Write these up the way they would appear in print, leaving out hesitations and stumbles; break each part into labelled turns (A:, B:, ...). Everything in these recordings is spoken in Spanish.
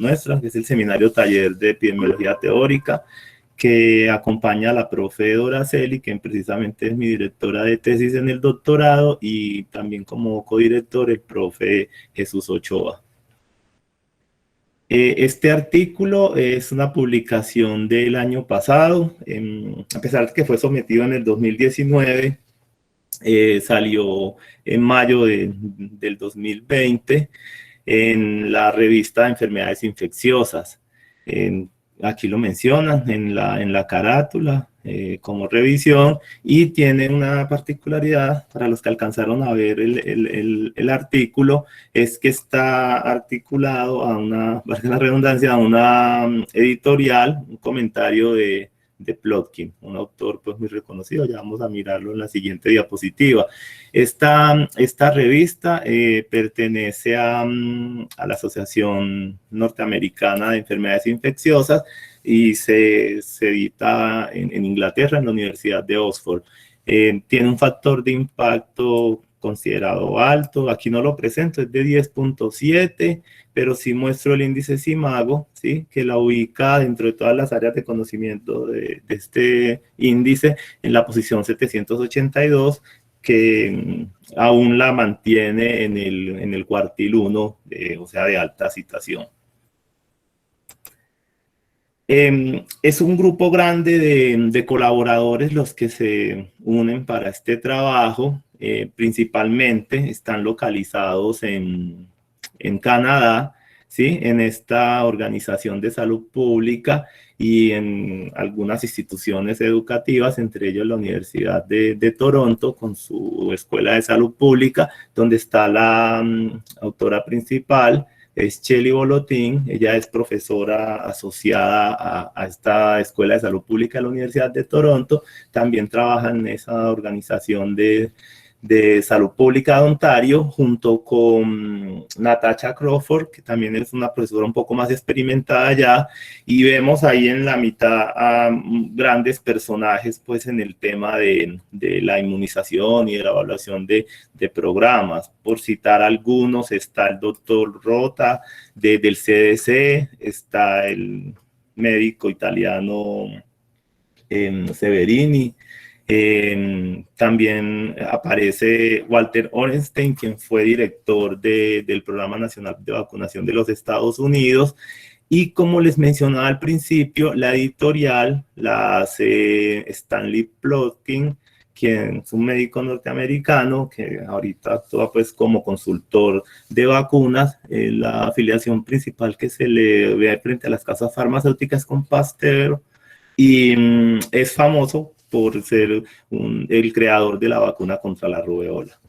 A: nuestra, que es el Seminario Taller de Epidemiología Teórica, que acompaña a la profe Doraceli, que precisamente es mi directora de tesis en el doctorado, y también como codirector el profe Jesús Ochoa. Este artículo es una publicación del año pasado, a pesar de que fue sometido en el 2019, salió en mayo del 2020 en la revista de Enfermedades Infecciosas. Aquí lo mencionan en la carátula como revisión, y tiene una particularidad para los que alcanzaron a ver el artículo, es que está articulado a una, valga la redundancia, a una editorial, un comentario de Plotkin, un autor pues muy reconocido. Ya vamos a mirarlo en la siguiente diapositiva. Esta revista pertenece a la Asociación Norteamericana de Enfermedades Infecciosas y se edita en Inglaterra, en la Universidad de Oxford. Tiene un factor de impacto considerado alto. Aquí no lo presento, es de 10.7, pero sí muestro el índice CIMAGO, ¿sí?, que la ubica dentro de todas las áreas de conocimiento de este índice en la posición 782, que aún la mantiene en el cuartil 1, o sea, de alta citación. Es un grupo grande de colaboradores los que se unen para este trabajo. Principalmente están localizados en Canadá, ¿sí?, en esta organización de salud pública y en algunas instituciones educativas, entre ellos la Universidad de Toronto con su Escuela de Salud Pública, donde está la autora principal, es Shelley Bolotin. Ella es profesora asociada a esta Escuela de Salud Pública de la Universidad de Toronto. También trabaja en esa organización de Salud Pública de Ontario, junto con Natasha Crawford, que también es una profesora un poco más experimentada ya, y vemos ahí en la mitad a grandes personajes pues en el tema de la inmunización y de la evaluación de programas. Por citar algunos, está el doctor Rota del CDC, está el médico italiano Severini. También aparece Walter Orenstein, quien fue director del Programa Nacional de Vacunación de los Estados Unidos. Y como les mencionaba al principio, la editorial la hace Stanley Plotkin, quien es un médico norteamericano que ahorita actúa pues como consultor de vacunas. La afiliación principal que se le ve frente a las casas farmacéuticas con Pasteur, y es famoso por ser el creador de la vacuna contra la rubeola.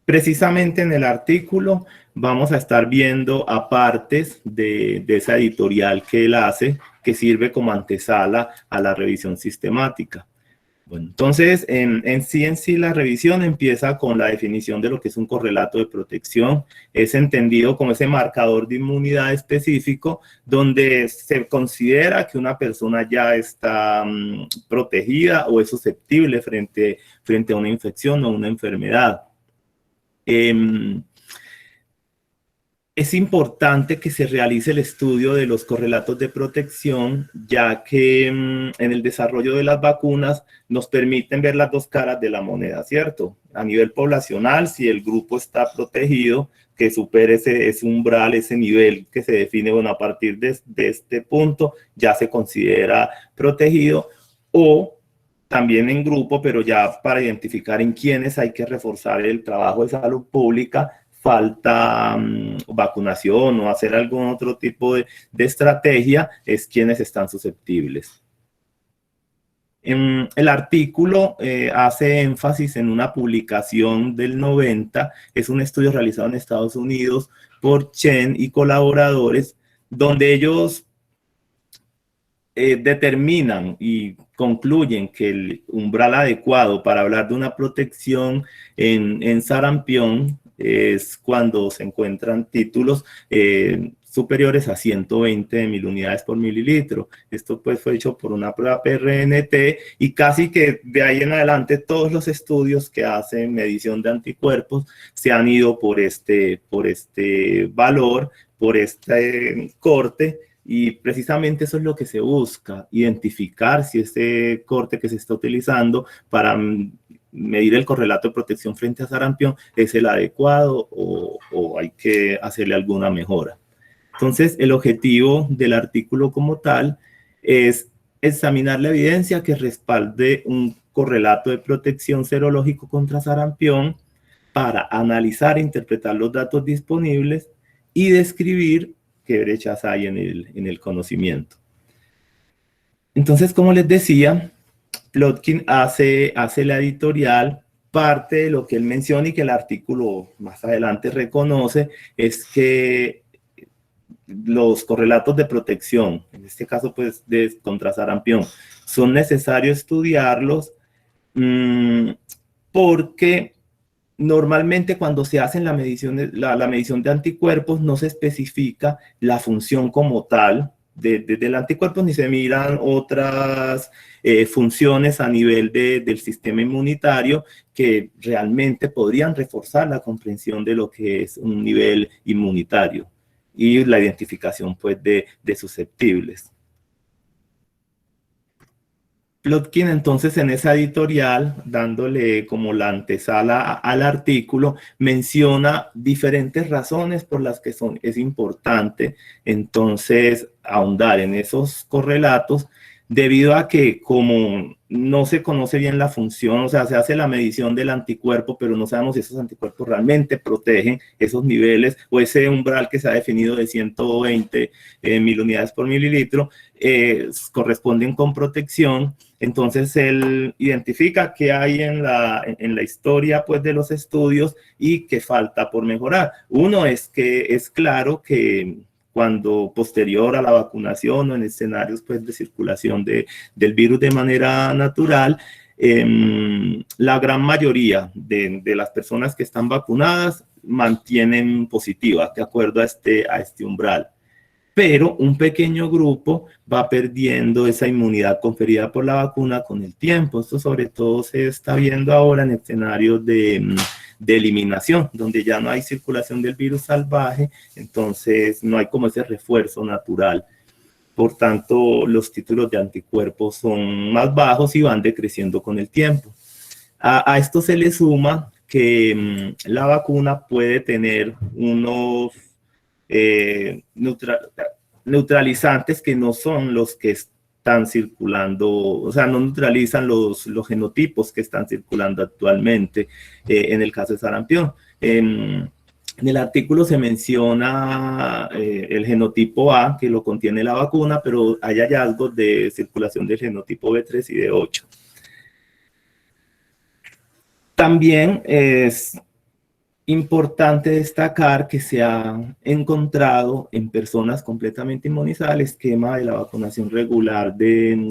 A: Precisamente en el artículo vamos a estar viendo apartes de esa editorial que él hace, que sirve como antesala a la revisión sistemática. Bueno, entonces, en sí la revisión empieza con la definición de lo que es un correlato de protección. Es entendido como ese marcador de inmunidad específico donde se considera que una persona ya está protegida o es susceptible frente a una infección o una enfermedad. Es importante que se realice el estudio de los correlatos de protección, ya que en el desarrollo de las vacunas nos permiten ver las dos caras de la moneda, ¿cierto? A nivel poblacional, si el grupo está protegido, que supere ese umbral, ese nivel que se define, bueno, a partir de este punto ya se considera protegido, o también en grupo, pero ya para identificar en quiénes hay que reforzar el trabajo de salud pública, falta vacunación o hacer algún otro tipo de estrategia, es quienes están susceptibles. El artículo hace énfasis en una publicación del 90, es un estudio realizado en Estados Unidos por Chen y colaboradores, donde ellos determinan y concluyen que el umbral adecuado para hablar de una protección en sarampión es cuando se encuentran títulos superiores a 120.000 unidades por mililitro. Esto pues fue hecho por una prueba PRNT y casi que de ahí en adelante todos los estudios que hacen medición de anticuerpos se han ido por este valor, por este corte, y precisamente eso es lo que se busca, identificar si ese corte que se está utilizando para medir el correlato de protección frente a sarampión es el adecuado o hay que hacerle alguna mejora. Entonces, el objetivo del artículo como tal es examinar la evidencia que respalde un correlato de protección serológico contra sarampión para analizar e interpretar los datos disponibles y describir qué brechas hay en el conocimiento. Entonces, como les decía, Plotkin hace la editorial. Parte de lo que él menciona y que el artículo más adelante reconoce es que los correlatos de protección, en este caso pues contra sarampión, son necesarios estudiarlos porque normalmente cuando se hace la medición de anticuerpos no se especifica la función como tal del anticuerpo ni se miran otras funciones a nivel del sistema inmunitario que realmente podrían reforzar la comprensión de lo que es un nivel inmunitario y la identificación pues de susceptibles. Plotkin entonces en esa editorial, dándole como la antesala al artículo, menciona diferentes razones por las que es importante entonces ahondar en esos correlatos, debido a que como no se conoce bien la función, o sea, se hace la medición del anticuerpo, pero no sabemos si esos anticuerpos realmente protegen esos niveles o ese umbral que se ha definido de 120.000 unidades por mililitro, corresponden con protección. Entonces él identifica qué hay en la historia pues, de los estudios y qué falta por mejorar. Uno es que es claro que cuando posterior a la vacunación o en escenarios pues, de circulación del virus de manera natural, la gran mayoría de las personas que están vacunadas mantienen positivas de acuerdo a este umbral. Pero un pequeño grupo va perdiendo esa inmunidad conferida por la vacuna con el tiempo. Esto sobre todo se está viendo ahora en escenarios de eliminación, donde ya no hay circulación del virus salvaje, entonces no hay como ese refuerzo natural. Por tanto, los títulos de anticuerpos son más bajos y van decreciendo con el tiempo. A esto se le suma que la vacuna puede tener unos neutralizantes que no son los que están circulando, o sea, no neutralizan los genotipos que están circulando actualmente en el caso de sarampión. En el artículo se menciona el genotipo A, que lo contiene la vacuna, pero hay hallazgos de circulación del genotipo B3 y D8. También es importante destacar que se ha encontrado en personas completamente inmunizadas el esquema de la vacunación regular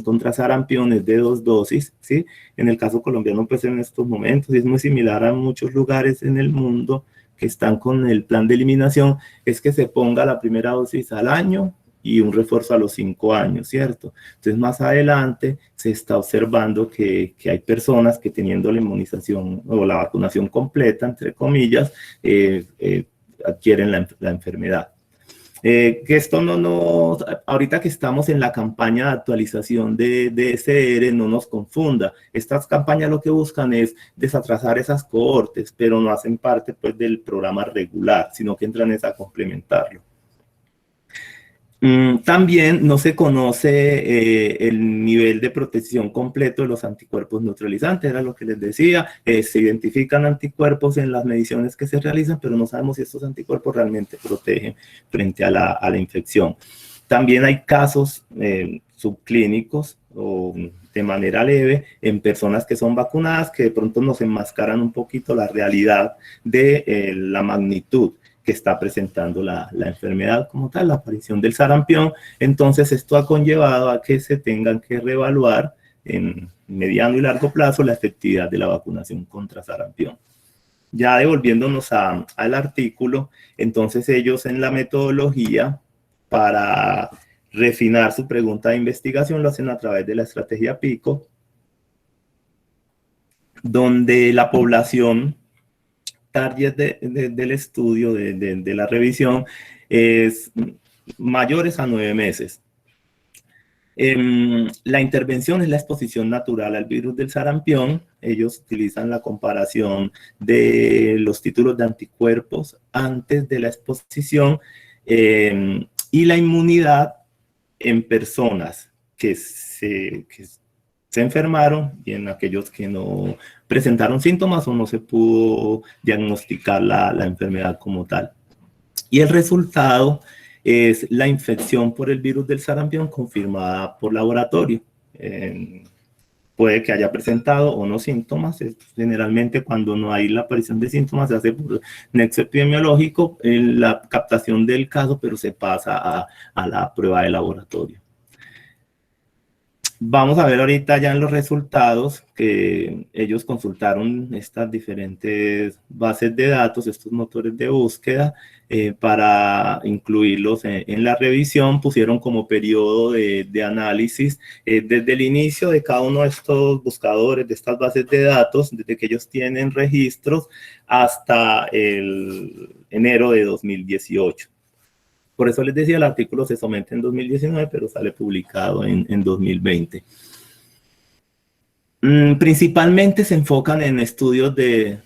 A: contra sarampión de 2 dosis, ¿sí? En el caso colombiano, pues en estos momentos, y es muy similar a muchos lugares en el mundo que están con el plan de eliminación, es que se ponga la primera dosis al año y un refuerzo a los 5 años, ¿cierto? Entonces, más adelante se está observando que hay personas que teniendo la inmunización o la vacunación completa, entre comillas, adquieren la enfermedad. Que esto ahorita que estamos en la campaña de actualización de DSR, no nos confunda. Estas campañas lo que buscan es desatrasar esas cohortes, pero no hacen parte pues, del programa regular, sino que entran a complementarlo. También no se conoce el nivel de protección completo de los anticuerpos neutralizantes, era lo que les decía. Se identifican anticuerpos en las mediciones que se realizan, pero no sabemos si estos anticuerpos realmente protegen frente a la infección. También hay casos subclínicos o de manera leve en personas que son vacunadas que de pronto nos enmascaran un poquito la realidad de la magnitud que está presentando la enfermedad como tal, la aparición del sarampión. Entonces esto ha conllevado a que se tengan que reevaluar en mediano y largo plazo la efectividad de la vacunación contra sarampión. Ya devolviéndonos al artículo, entonces ellos en la metodología para refinar su pregunta de investigación, lo hacen a través de la estrategia PICO, donde la población target del estudio, de la revisión, es mayores a 9 meses. La intervención es la exposición natural al virus del sarampión. Ellos utilizan la comparación de los títulos de anticuerpos antes de la exposición y la inmunidad en personas que se enfermaron y en aquellos que no presentaron síntomas o no se pudo diagnosticar la enfermedad como tal. Y el resultado es la infección por el virus del sarampión confirmada por laboratorio. Puede que haya presentado o no síntomas. Generalmente cuando no hay la aparición de síntomas se hace por nexo epidemiológico la captación del caso, pero se pasa a la prueba de laboratorio. Vamos a ver ahorita ya en los resultados que ellos consultaron estas diferentes bases de datos, estos motores de búsqueda, para incluirlos en la revisión. Pusieron como periodo de análisis desde el inicio de cada uno de estos buscadores, de estas bases de datos, desde que ellos tienen registros hasta el enero de 2018. Por eso les decía, el artículo se somete en 2019, pero sale publicado en 2020. Principalmente se enfocan en estudios de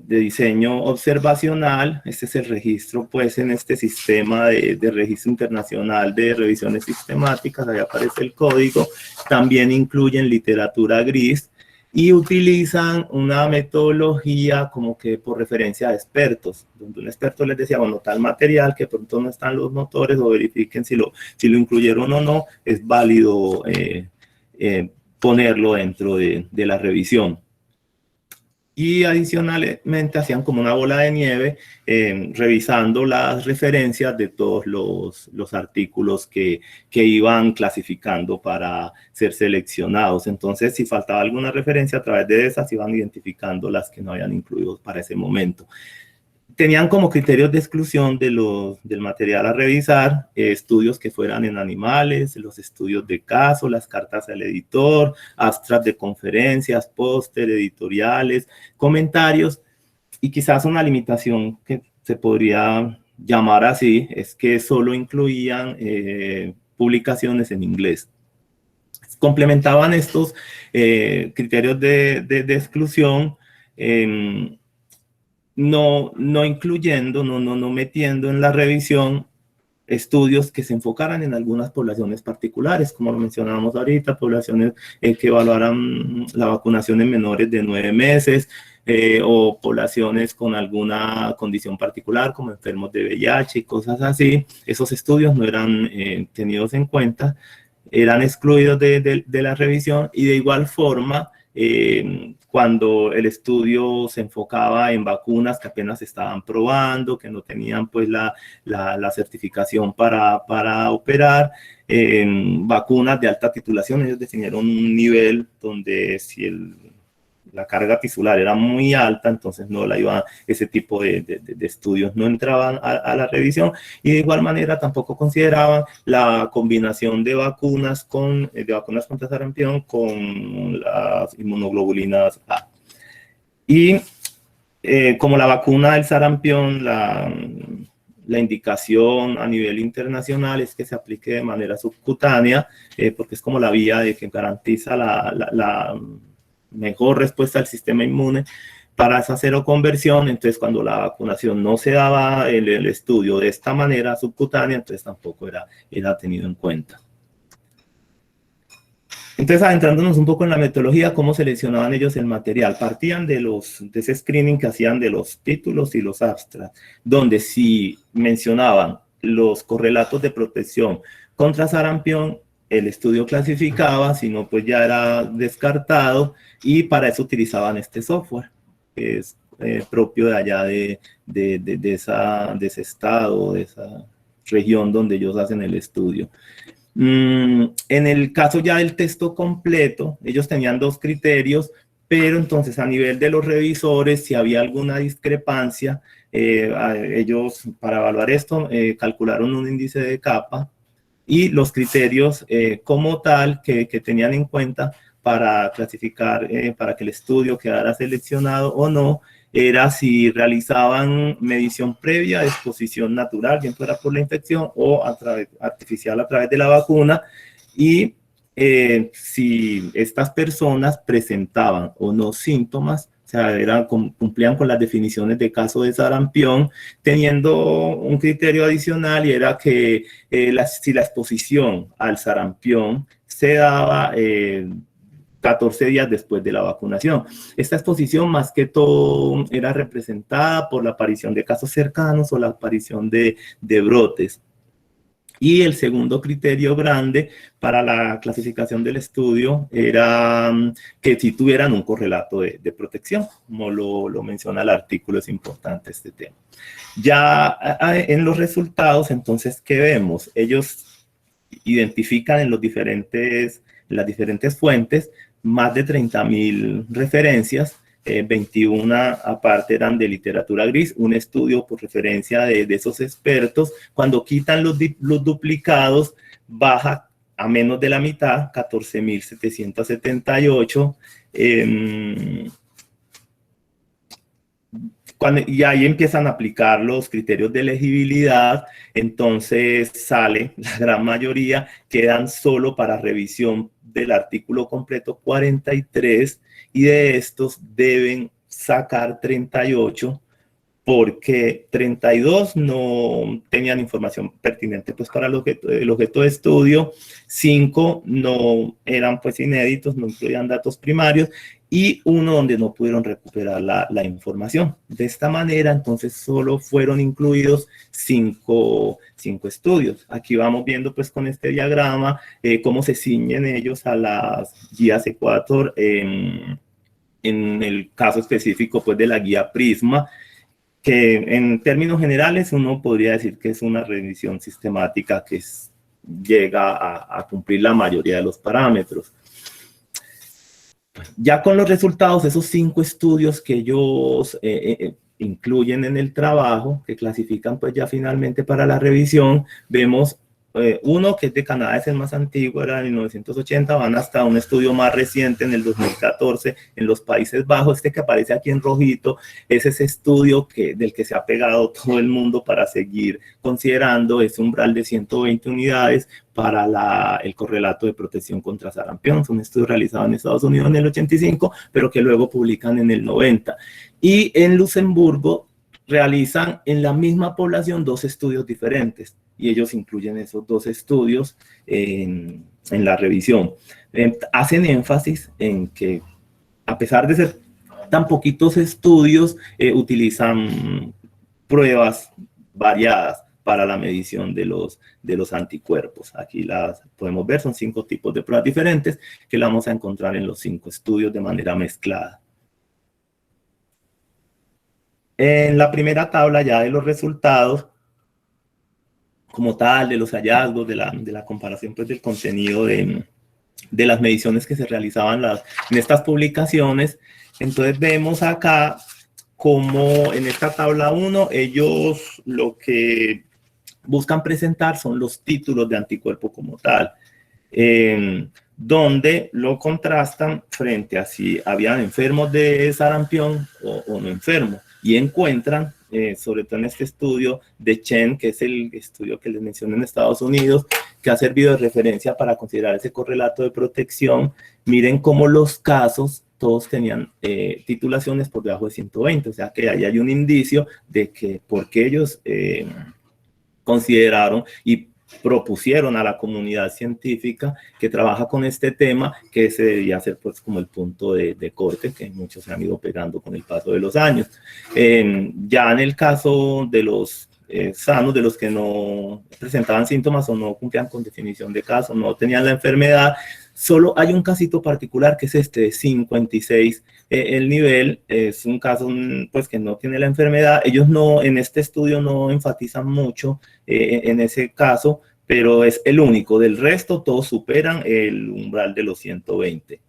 A: diseño observacional. Este es el registro, pues, en este sistema de registro internacional de revisiones sistemáticas. Ahí aparece el código. También incluyen literatura gris y utilizan una metodología como que por referencia a expertos, donde un experto les decía, bueno, tal material que pronto no están los motores, o verifiquen si lo incluyeron o no, es válido ponerlo dentro de la revisión. Y adicionalmente hacían como una bola de nieve, revisando las referencias de todos los artículos que iban clasificando para ser seleccionados. Entonces, si faltaba alguna referencia, a través de esas iban identificando las que no habían incluido para ese momento. Tenían como criterios de exclusión del material a revisar, estudios que fueran en animales, los estudios de caso, las cartas al editor, abstracts de conferencias, póster, editoriales, comentarios, y quizás una limitación que se podría llamar así, es que solo incluían publicaciones en inglés. Complementaban estos criterios de exclusión, no incluyendo, no metiendo en la revisión estudios que se enfocaran en algunas poblaciones particulares, como lo mencionábamos ahorita, poblaciones que evaluaran la vacunación en menores de 9 meses, o poblaciones con alguna condición particular, como enfermos de VIH y cosas así. Esos estudios no eran tenidos en cuenta, eran excluidos de la revisión. Y de igual forma, cuando el estudio se enfocaba en vacunas que apenas se estaban probando, que no tenían pues la certificación para operar, vacunas de alta titulación, ellos definieron un nivel donde si la carga tisular era muy alta, entonces no la iba, ese tipo de estudios no entraban a la revisión. Y de igual manera tampoco consideraban la combinación de vacunas contra sarampión con las inmunoglobulinas A. Y como la vacuna del sarampión, la indicación a nivel internacional es que se aplique de manera subcutánea, porque es como la vía de que garantiza la mejor respuesta al sistema inmune para esa seroconversión. Entonces, cuando la vacunación no se daba el estudio de esta manera subcutánea, entonces tampoco era tenido en cuenta. Entonces, adentrándonos un poco en la metodología, cómo seleccionaban ellos el material. Partían de ese screening que hacían de los títulos y los abstracts, donde si mencionaban los correlatos de protección contra sarampión, el estudio clasificaba, si no, pues ya era descartado, y para eso utilizaban este software, que es propio de allá de ese estado, de esa región donde ellos hacen el estudio. En el caso ya del texto completo, ellos tenían 2 criterios, pero entonces a nivel de los revisores, si había alguna discrepancia, ellos, para evaluar esto, calcularon un índice de capa y los criterios como tal que tenían en cuenta para clasificar, para que el estudio quedara seleccionado o no, era si realizaban medición previa de exposición natural, bien fuera por la infección o artificial a través de la vacuna, y si estas personas presentaban o no síntomas, o sea, cumplían con las definiciones de caso de sarampión, teniendo un criterio adicional, y era que si la exposición al sarampión se daba 14 días después de la vacunación. Esta exposición más que todo era representada por la aparición de casos cercanos o la aparición de brotes. Y el segundo criterio grande para la clasificación del estudio era que si tuvieran un correlato de protección, como lo menciona el artículo, es importante este tema. Ya en los resultados, entonces, ¿qué vemos? Ellos identifican en las diferentes fuentes más de 30.000 referencias, 21 aparte eran de literatura gris, un estudio por referencia de esos expertos. Cuando quitan los duplicados, baja a menos de la mitad, 14.778. Y ahí empiezan a aplicar los criterios de elegibilidad, entonces sale la gran mayoría, quedan solo para revisión del artículo completo 43, y de estos deben sacar 38, porque 32 no tenían información pertinente pues para el objeto de estudio, 5 no eran pues inéditos, no incluían datos primarios, y uno donde no pudieron recuperar la información. De esta manera, entonces, solo fueron incluidos 5 estudios. Aquí vamos viendo pues con este diagrama cómo se ciñen ellos a las guías Equator, en el caso específico pues de la guía Prisma, que en términos generales uno podría decir que es una revisión sistemática que llega a cumplir la mayoría de los parámetros. Ya con los resultados, esos 5 estudios que ellos incluyen en el trabajo, que clasifican pues ya finalmente para la revisión, vemos uno que es de Canadá, es el más antiguo, era de 1980, van hasta un estudio más reciente en el 2014 en los Países Bajos. Este que aparece aquí en rojito es ese estudio del que se ha pegado todo el mundo para seguir considerando ese umbral de 120 unidades para el correlato de protección contra sarampión. Es un estudio realizado en Estados Unidos en el 85, pero que luego publican en el 90. Y en Luxemburgo realizan en la misma población 2 estudios diferentes, y ellos incluyen esos 2 estudios en la revisión. Hacen énfasis en que, a pesar de ser tan poquitos estudios, utilizan pruebas variadas para la medición de los anticuerpos. Aquí las podemos ver, son 5 tipos de pruebas diferentes que la vamos a encontrar en los 5 estudios de manera mezclada. En la primera tabla ya de los resultados, como tal, de los hallazgos, de la comparación pues, del contenido de las mediciones que se realizaban en estas publicaciones. Entonces vemos acá como en esta tabla 1, ellos lo que buscan presentar son los títulos de anticuerpo como tal, donde lo contrastan frente a si habían enfermos de sarampión o no enfermos, y encuentran, sobre todo en este estudio de Chen, que es el estudio que les mencioné en Estados Unidos, que ha servido de referencia para considerar ese correlato de protección. Miren cómo los casos todos tenían titulaciones por debajo de 120, o sea que ahí hay un indicio de que porque ellos consideraron y propusieron a la comunidad científica que trabaja con este tema, que ese debía ser pues como el punto de corte que muchos se han ido pegando con el paso de los años. Ya en el caso de los sanos, de los que no presentaban síntomas o no cumplían con definición de caso, no tenían la enfermedad, solo hay un casito particular que es este de 56 el nivel, es un caso pues que no tiene la enfermedad. Ellos no, en este estudio no enfatizan mucho en ese caso, pero es el único. Del resto todos superan el umbral de los 120.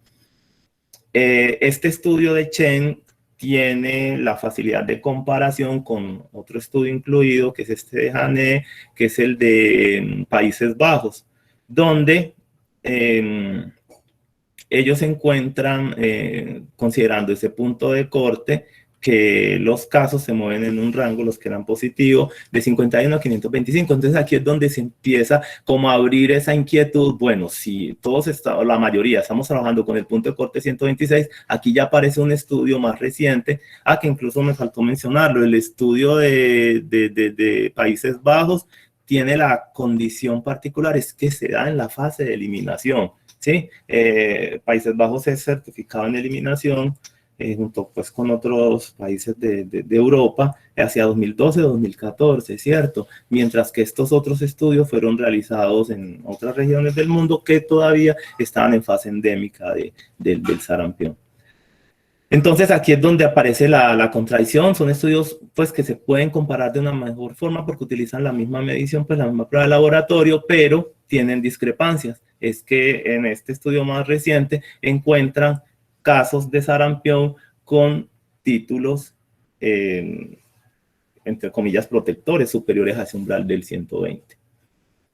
A: Este estudio de Chen tiene la facilidad de comparación con otro estudio incluido, que es este de Hané, que es el de Países Bajos, donde ellos encuentran, considerando ese punto de corte, que los casos se mueven en un rango, los que eran positivos, de 51 a 525. Entonces aquí es donde se empieza como a abrir esa inquietud. Bueno, si todos estamos, la mayoría, estamos trabajando con el punto de corte 126, aquí ya aparece un estudio más reciente, que incluso me faltó mencionarlo, el estudio de Países Bajos tiene la condición particular, es que se da en la fase de eliminación. ¿Sí? Países Bajos es certificado en eliminación, junto pues con otros países de Europa, hacia 2012-2014, ¿cierto? Mientras que estos otros estudios fueron realizados en otras regiones del mundo que todavía estaban en fase endémica del sarampión. Entonces aquí es donde aparece la contradicción. Son estudios pues que se pueden comparar de una mejor forma porque utilizan la misma medición, pues la misma prueba de laboratorio, pero tienen discrepancias. Es que en este estudio más reciente encuentran casos de sarampión con títulos, entre comillas, protectores superiores a ese umbral del 120.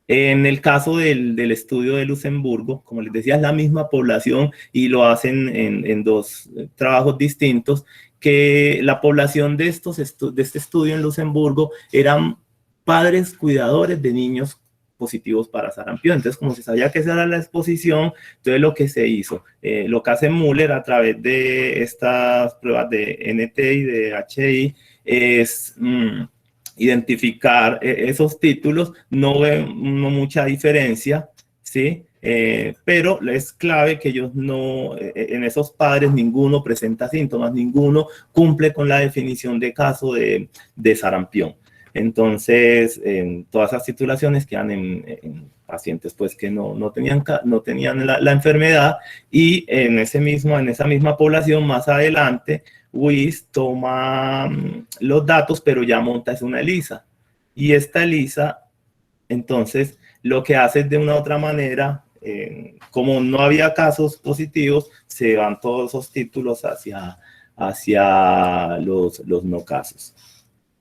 A: En el caso del estudio de Luxemburgo, como les decía, es la misma población y lo hacen en dos trabajos distintos, que la población de este estudio en Luxemburgo eran padres cuidadores de niños positivos para sarampión. Entonces, como se sabía que esa era la exposición, entonces lo que se hizo, lo que hace Müller a través de estas pruebas de NT y de HI es identificar esos títulos. No ven mucha diferencia, ¿sí? Pero es clave que ellos no, en esos padres ninguno presenta síntomas, ninguno cumple con la definición de caso de sarampión. Entonces, todas esas titulaciones quedan en pacientes pues, que no tenían la enfermedad, y en esa misma población más adelante, WIS toma los datos, pero ya monta es una ELISA. Y esta ELISA, entonces, lo que hace es de una u otra manera, como no había casos positivos, se van todos esos títulos hacia los no casos.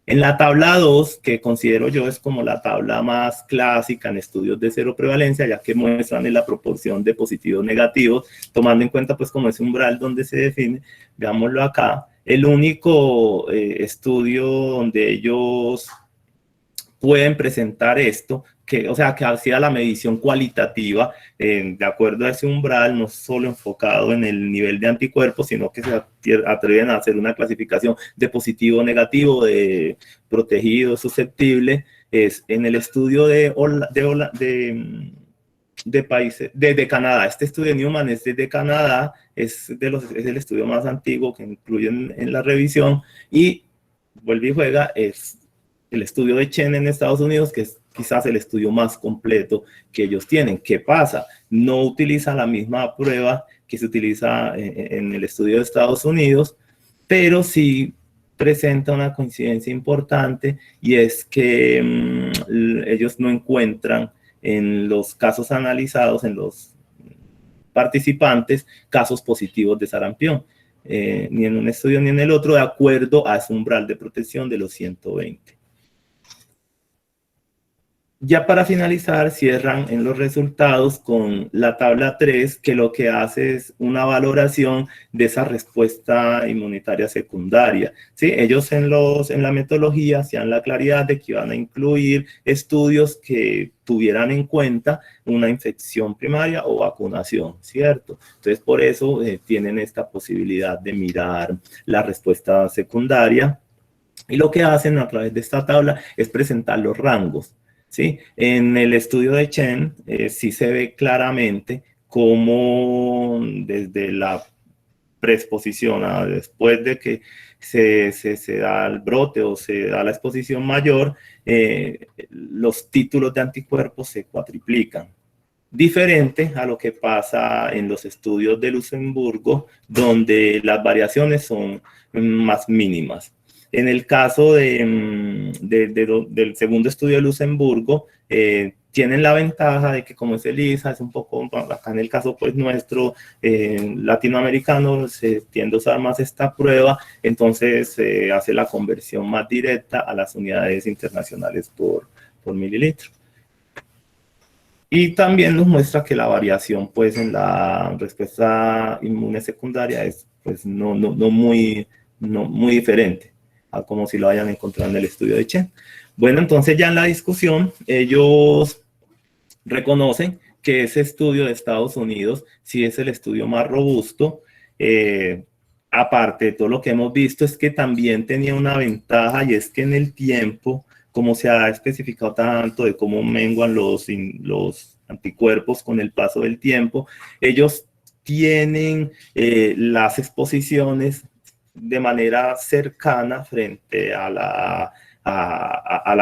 A: En la tabla 2, que considero yo es como la tabla más clásica en estudios de cero prevalencia, ya que muestran la proporción de positivos negativos, tomando en cuenta pues como ese umbral donde se define, veámoslo acá, el único estudio donde ellos pueden presentar esto, o sea, que hacía la medición cualitativa de acuerdo a ese umbral, no solo enfocado en el nivel de anticuerpos, sino que se atreven a hacer una clasificación de positivo, negativo, de protegido, susceptible. Es en el estudio de países, de Canadá. Este estudio de Newman es de Canadá, es el estudio más antiguo que incluyen en la revisión, y vuelve y juega, es el estudio de Chen en Estados Unidos, que es quizás el estudio más completo que ellos tienen. ¿Qué pasa? No utiliza la misma prueba que se utiliza en el estudio de Estados Unidos, pero sí presenta una coincidencia importante, y es que ellos no encuentran en los casos analizados, en los participantes, casos positivos de sarampión, ni en un estudio ni en el otro, de acuerdo a ese umbral de protección de los 120. Ya para finalizar, cierran en los resultados con la tabla 3, que lo que hace es una valoración de esa respuesta inmunitaria secundaria. ¿Sí? Ellos en la metodología hacían la claridad de que iban a incluir estudios que tuvieran en cuenta una infección primaria o vacunación, ¿cierto? Entonces, por eso tienen esta posibilidad de mirar la respuesta secundaria, y lo que hacen a través de esta tabla es presentar los rangos. ¿Sí? En el estudio de Chen sí se ve claramente cómo desde la preexposición a después de que se da el brote o se da la exposición mayor, los títulos de anticuerpos se cuatriplican. Diferente a lo que pasa en los estudios de Luxemburgo, donde las variaciones son más mínimas. En el caso del segundo estudio de Luxemburgo, tienen la ventaja de que como es ELISA, es un poco, acá en el caso pues nuestro latinoamericano, se tiende a usar más esta prueba, entonces se hace la conversión más directa a las unidades internacionales por mililitro. Y también nos muestra que la variación pues en la respuesta inmune secundaria es pues no muy diferente a como si lo hayan encontrado en el estudio de Chen. Bueno, entonces ya en la discusión ellos reconocen que ese estudio de Estados Unidos sí es el estudio más robusto. Aparte de todo lo que hemos visto, es que también tenía una ventaja, y es que en el tiempo, como se ha especificado tanto de cómo menguan los anticuerpos con el paso del tiempo, ellos tienen las exposiciones de manera cercana frente a la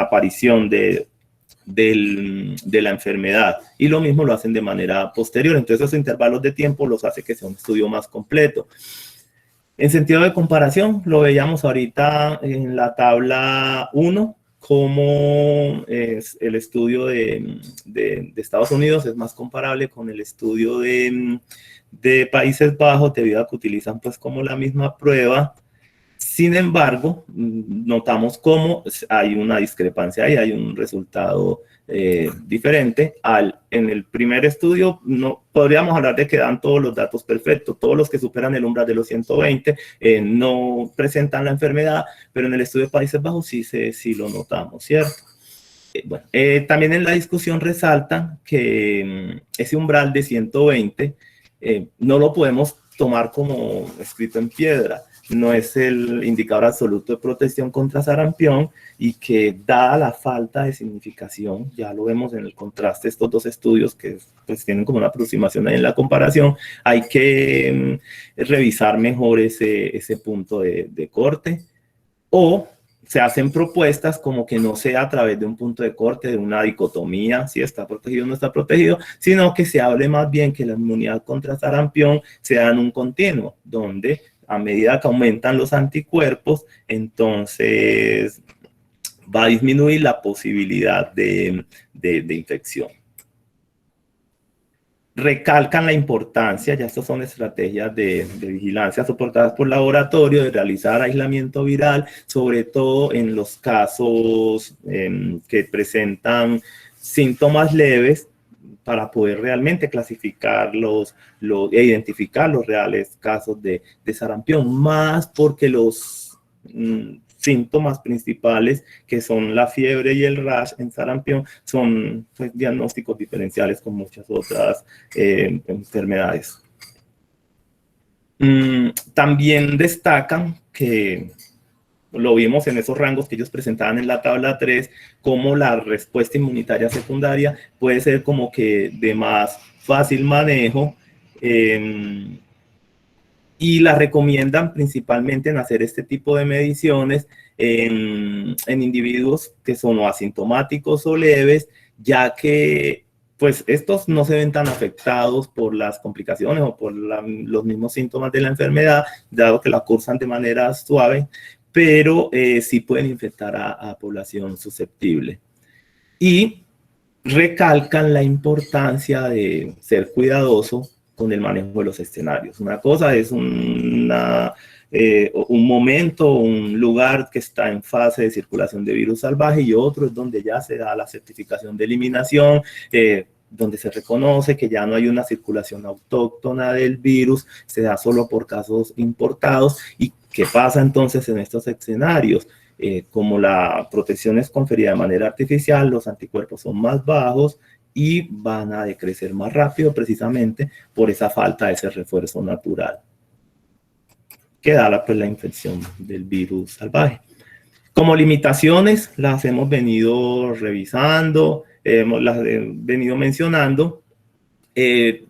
A: aparición de la enfermedad, y lo mismo lo hacen de manera posterior. Entonces esos intervalos de tiempo los hace que sea un estudio más completo. En sentido de comparación, lo veíamos ahorita en la tabla 1, cómo es el estudio de Estados Unidos es más comparable con el estudio de Países Bajos, debido a que utilizan pues como la misma prueba. Sin embargo, notamos cómo hay una discrepancia ahí, hay un resultado diferente. En el primer estudio no podríamos hablar de que dan todos los datos perfectos, todos los que superan el umbral de los 120 no presentan la enfermedad, pero en el estudio de Países Bajos sí lo notamos, ¿cierto? Bueno, también en la discusión resaltan que ese umbral de 120 no lo podemos tomar como escrito en piedra, no es el indicador absoluto de protección contra sarampión, y que dada la falta de significación, ya lo vemos en el contraste de estos dos estudios que pues tienen como una aproximación ahí en la comparación, hay que revisar mejor ese punto de corte, o se hacen propuestas como que no sea a través de un punto de corte, de una dicotomía, si está protegido o no está protegido, sino que se hable más bien que la inmunidad contra sarampión sea en un continuo, donde a medida que aumentan los anticuerpos, entonces va a disminuir la posibilidad de infección. Recalcan la importancia, ya estas son estrategias de vigilancia soportadas por laboratorio, de realizar aislamiento viral, sobre todo en los casos que presentan síntomas leves, para poder realmente clasificarlos e identificar los reales casos de sarampión, más porque los síntomas principales, que son la fiebre y el rash en sarampión, son pues, diagnósticos diferenciales con muchas otras enfermedades. También destacan que lo vimos en esos rangos que ellos presentaban en la tabla 3, como la respuesta inmunitaria secundaria puede ser como que de más fácil manejo, y la recomiendan principalmente en hacer este tipo de mediciones en individuos que son o asintomáticos o leves, ya que pues estos no se ven tan afectados por las complicaciones o por los mismos síntomas de la enfermedad, dado que la cursan de manera suave, pero sí pueden infectar a población susceptible. Y recalcan la importancia de ser cuidadoso con el manejo de los escenarios. Una cosa es un momento, un lugar que está en fase de circulación de virus salvaje, y otro es donde ya se da la certificación de eliminación, donde se reconoce que ya no hay una circulación autóctona del virus, se da solo por casos importados. ¿Y qué pasa entonces en estos escenarios? Como la protección es conferida de manera artificial, los anticuerpos son más bajos y van a decrecer más rápido, precisamente por esa falta de ese refuerzo natural que da pues, la infección del virus salvaje. Como limitaciones, las hemos venido revisando, las he venido mencionando.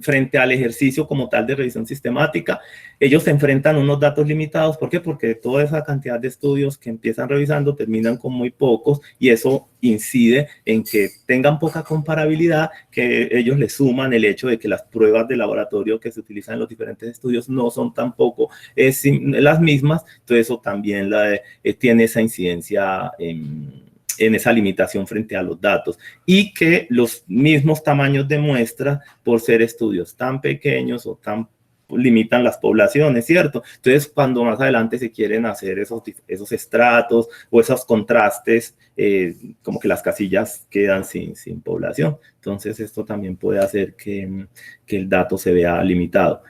A: Frente al ejercicio como tal de revisión sistemática, ellos se enfrentan a unos datos limitados. ¿Por qué? Porque toda esa cantidad de estudios que empiezan revisando terminan con muy pocos, y eso incide en que tengan poca comparabilidad, que ellos le suman el hecho de que las pruebas de laboratorio que se utilizan en los diferentes estudios no son tampoco las mismas. Entonces eso también tiene esa incidencia en esa limitación frente a los datos, y que los mismos tamaños de muestra, por ser estudios tan pequeños o tan limitan las poblaciones, ¿cierto? Entonces, cuando más adelante se quieren hacer esos estratos o esos contrastes, como que las casillas quedan sin población. Entonces, esto también puede hacer que el dato se vea limitado.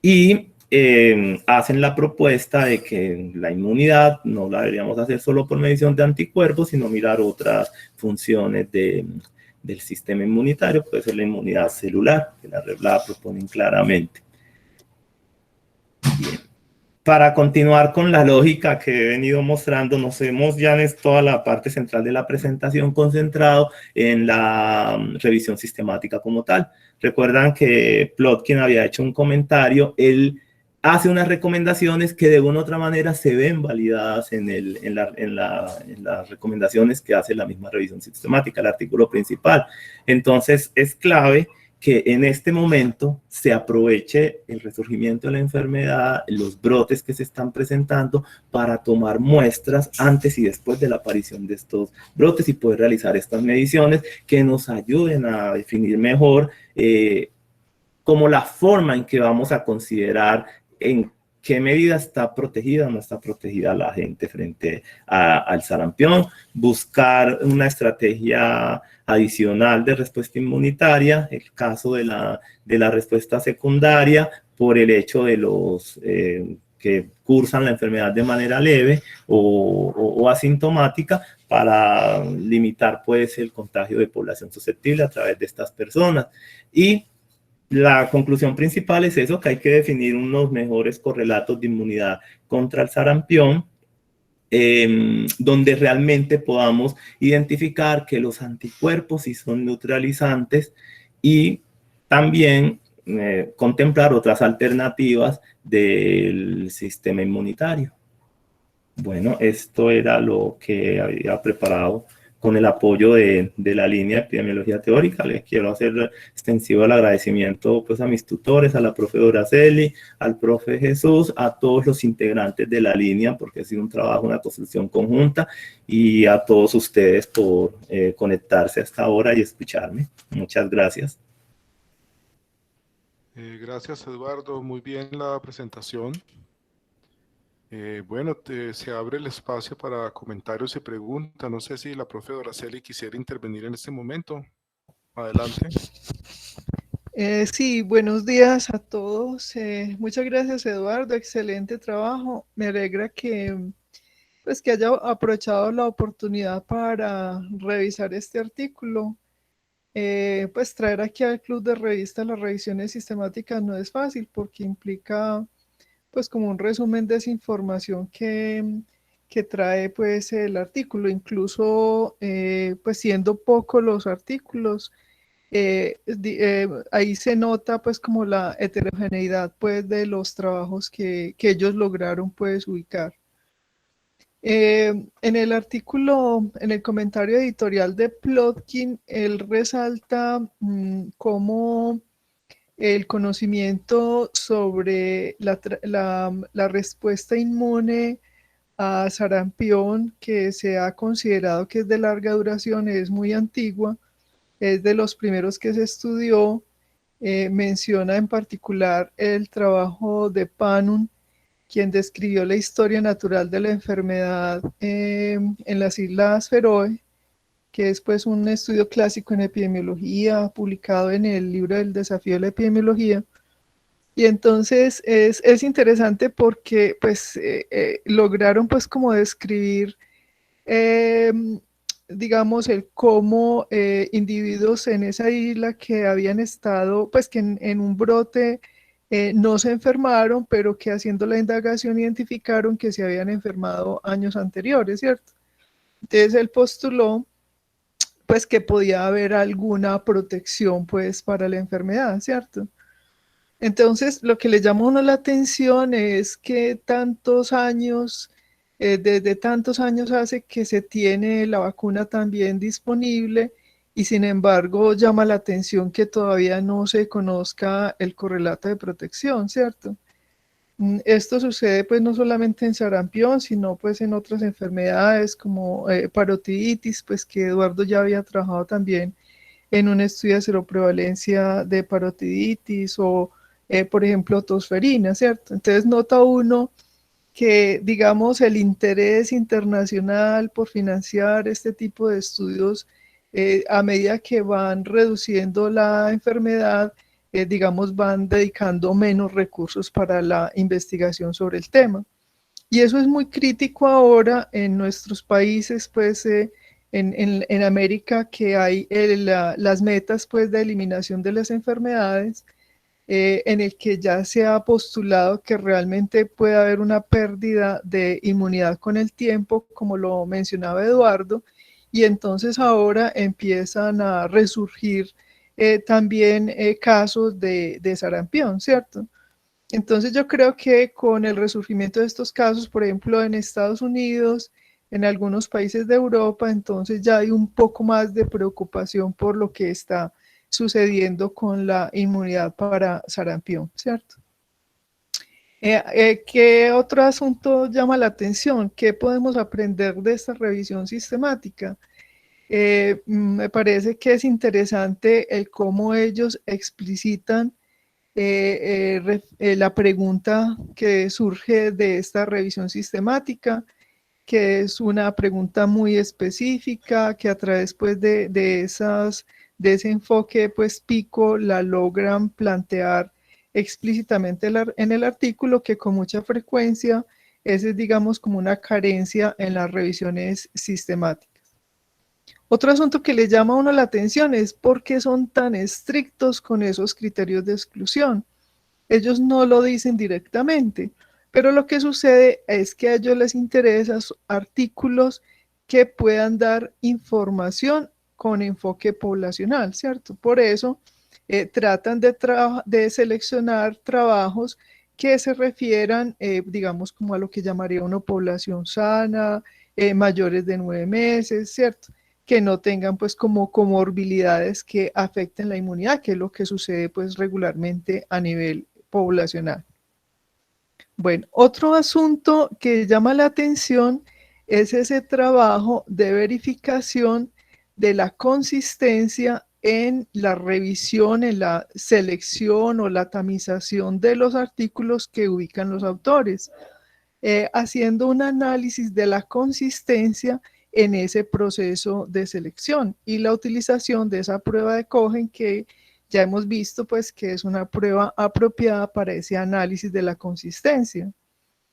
A: Y hacen la propuesta de que la inmunidad no la deberíamos hacer solo por medición de anticuerpos, sino mirar otras funciones del sistema inmunitario, puede ser la inmunidad celular, que la proponen claramente. Bien. Para continuar con la lógica que he venido mostrando, nos hemos ya en toda la parte central de la presentación concentrado en la revisión sistemática como tal. Recuerdan que Plotkin había hecho un comentario, él hace unas recomendaciones que de una u otra manera se ven validadas en las recomendaciones que hace la misma revisión sistemática, el artículo principal. Entonces es clave que en este momento se aproveche el resurgimiento de la enfermedad, los brotes que se están presentando, para tomar muestras antes y después de la aparición de estos brotes y poder realizar estas mediciones que nos ayuden a definir mejor como la forma en que vamos a considerar en qué medida está protegida o no está protegida la gente frente al sarampión, buscar una estrategia adicional de respuesta inmunitaria, el caso de la respuesta secundaria, por el hecho de los que cursan la enfermedad de manera leve o asintomática, para limitar pues el contagio de población susceptible a través de estas personas. Y la conclusión principal es eso, que hay que definir unos mejores correlatos de inmunidad contra el sarampión, donde realmente podamos identificar que los anticuerpos sí son neutralizantes, y también contemplar otras alternativas del sistema inmunitario. Bueno, esto era lo que había preparado con el apoyo de la línea de epidemiología teórica. Les quiero hacer extensivo el agradecimiento pues, a mis tutores, a la profe Doraceli, al profe Jesús, a todos los integrantes de la línea, porque ha sido un trabajo, una construcción conjunta, y a todos ustedes por conectarse hasta ahora y escucharme. Muchas gracias.
B: Gracias, Eduardo. Muy bien la presentación. Bueno, se abre el espacio para comentarios y preguntas. No sé si la profe Doraceli quisiera intervenir en este momento. Adelante.
C: Sí, buenos días a todos. Muchas gracias, Eduardo. Excelente trabajo. Me alegra pues, que haya aprovechado la oportunidad para revisar este artículo. Pues traer aquí al Club de Revistas las revisiones sistemáticas no es fácil, porque implica pues como un resumen de esa información que trae pues el artículo, incluso pues siendo pocos los artículos, ahí se nota pues como la heterogeneidad pues de los trabajos que ellos lograron pues ubicar. En el artículo, en el comentario editorial de Plotkin, él resalta cómo el conocimiento sobre la respuesta inmune a sarampión, que se ha considerado que es de larga duración, es muy antigua, es de los primeros que se estudió. Menciona en particular el trabajo de Panum, quien describió la historia natural de la enfermedad en las Islas Feroe, que es pues un estudio clásico en epidemiología, publicado en el libro del desafío de la epidemiología. Y entonces es interesante porque pues lograron pues como describir digamos el cómo individuos en esa isla que habían estado pues que en un brote no se enfermaron, pero que haciendo la indagación identificaron que se habían enfermado años anteriores, ¿cierto? Entonces él postuló pues que podía haber alguna protección pues para la enfermedad, ¿cierto? Entonces lo que le llamó a uno la atención es que tantos años, desde tantos años hace que se tiene la vacuna también disponible, y sin embargo llama la atención que todavía no se conozca el correlato de protección, ¿cierto? Esto sucede pues no solamente en sarampión, sino pues en otras enfermedades como parotiditis, pues que Eduardo ya había trabajado también en un estudio de seroprevalencia de parotiditis o, por ejemplo, tosferina, ¿cierto? Entonces nota uno que, digamos, el interés internacional por financiar este tipo de estudios, a medida que van reduciendo la enfermedad, digamos, van dedicando menos recursos para la investigación sobre el tema. Y eso es muy crítico ahora en nuestros países, pues, en América, que hay las metas, pues, de eliminación de las enfermedades, en el que ya se ha postulado que realmente puede haber una pérdida de inmunidad con el tiempo, como lo mencionaba Eduardo, y entonces ahora empiezan a resurgir también casos de sarampión, ¿cierto? Entonces yo creo que con el resurgimiento de estos casos, por ejemplo, en Estados Unidos, en algunos países de Europa, entonces ya hay un poco más de preocupación por lo que está sucediendo con la inmunidad para sarampión, ¿cierto? ¿Qué otro asunto llama la atención? ¿Qué podemos aprender de esta revisión sistemática? Me parece que es interesante el cómo ellos explicitan la pregunta que surge de esta revisión sistemática, que es una pregunta muy específica, que a través pues, de ese enfoque pues, pico la logran plantear explícitamente en el artículo, que con mucha frecuencia es, digamos, como una carencia en las revisiones sistemáticas. Otro asunto que le llama a uno la atención es por qué son tan estrictos con esos criterios de exclusión. Ellos no lo dicen directamente, pero lo que sucede es que a ellos les interesan artículos que puedan dar información con enfoque poblacional, ¿cierto? Por eso tratan de seleccionar trabajos que se refieran, digamos, como a lo que llamaría una población sana, mayores de 9 meses, ¿cierto? Que no tengan pues como comorbilidades que afecten la inmunidad, que es lo que sucede pues regularmente a nivel poblacional. Bueno, otro asunto que llama la atención es ese trabajo de verificación de la consistencia en la revisión, en la selección o la tamización de los artículos que ubican los autores, haciendo un análisis de la consistencia en ese proceso de selección y la utilización de esa prueba de Cohen que ya hemos visto pues que es una prueba apropiada para ese análisis de la consistencia.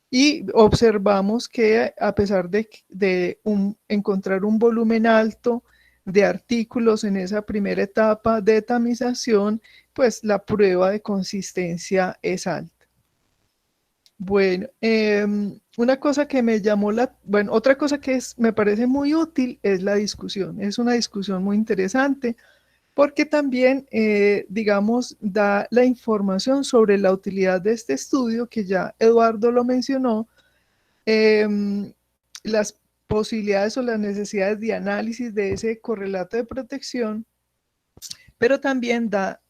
C: Y observamos que a pesar de encontrar un volumen alto de artículos en esa primera etapa de tamización, pues la prueba de consistencia es alta. Bueno, una cosa que me llamó bueno, otra cosa que me parece muy útil es la discusión. Es una discusión muy interesante porque también, digamos, da la información sobre la utilidad de este estudio, que ya Eduardo lo mencionó, las posibilidades o las necesidades de análisis de ese correlato de protección, pero también da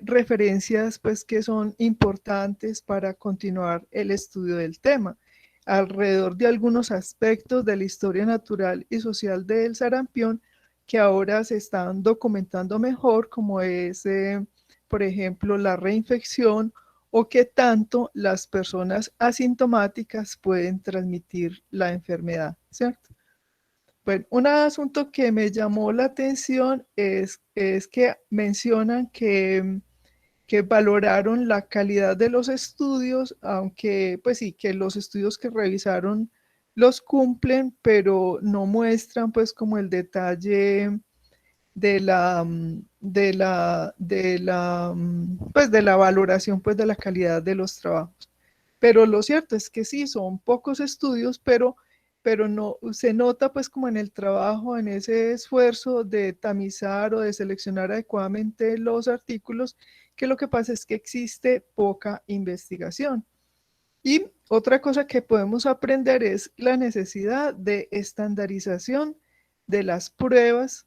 C: referencias pues, que son importantes para continuar el estudio del tema alrededor de algunos aspectos de la historia natural y social del sarampión que ahora se están documentando mejor, como es, por ejemplo, la reinfección o qué tanto las personas asintomáticas pueden transmitir la enfermedad, ¿cierto? Bueno, un asunto que me llamó la atención es que mencionan que valoraron la calidad de los estudios, aunque pues sí, que los estudios que revisaron los cumplen, pero no muestran pues como el detalle pues de la valoración pues de la calidad de los trabajos. Pero lo cierto es que sí, son pocos estudios, pero no se nota pues como en el trabajo, en ese esfuerzo de tamizar o de seleccionar adecuadamente los artículos, que lo que pasa es que existe poca investigación. Y otra cosa que podemos aprender es la necesidad de estandarización de las pruebas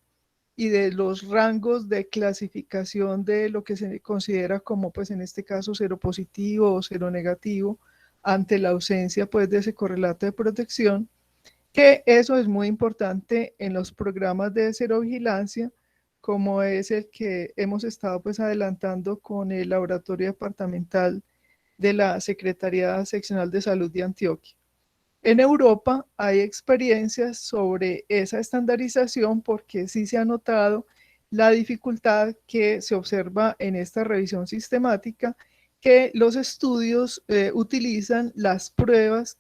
C: y de los rangos de clasificación de lo que se considera como, pues en este caso, seropositivo o seronegativo, ante la ausencia pues de ese correlato de protección, que eso es muy importante en los programas de serovigilancia, como es el que hemos estado pues adelantando con el laboratorio departamental de la Secretaría Seccional de Salud de Antioquia. En Europa hay experiencias sobre esa estandarización porque sí se ha notado la dificultad que se observa en esta revisión sistemática, que los estudios utilizan las pruebas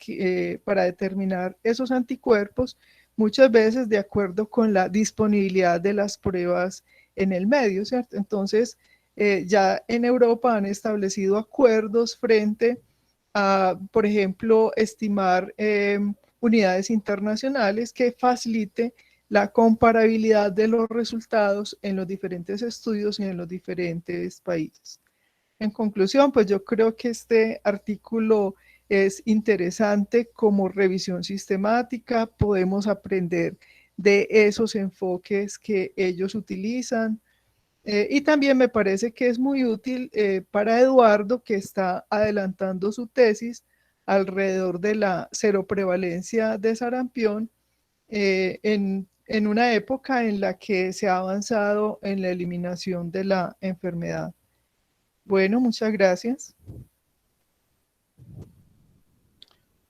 C: para determinar esos anticuerpos, muchas veces de acuerdo con la disponibilidad de las pruebas en el medio, ¿cierto? Entonces, ya en Europa han establecido acuerdos frente a, por ejemplo, estimar unidades internacionales que facilite la comparabilidad de los resultados en los diferentes estudios y en los diferentes países. En conclusión, pues yo creo que este artículo es interesante como revisión sistemática, podemos aprender de esos enfoques que ellos utilizan, y también me parece que es muy útil para Eduardo, que está adelantando su tesis alrededor de la seroprevalencia de sarampión en una época en la que se ha avanzado en la eliminación de la enfermedad. Bueno, muchas gracias.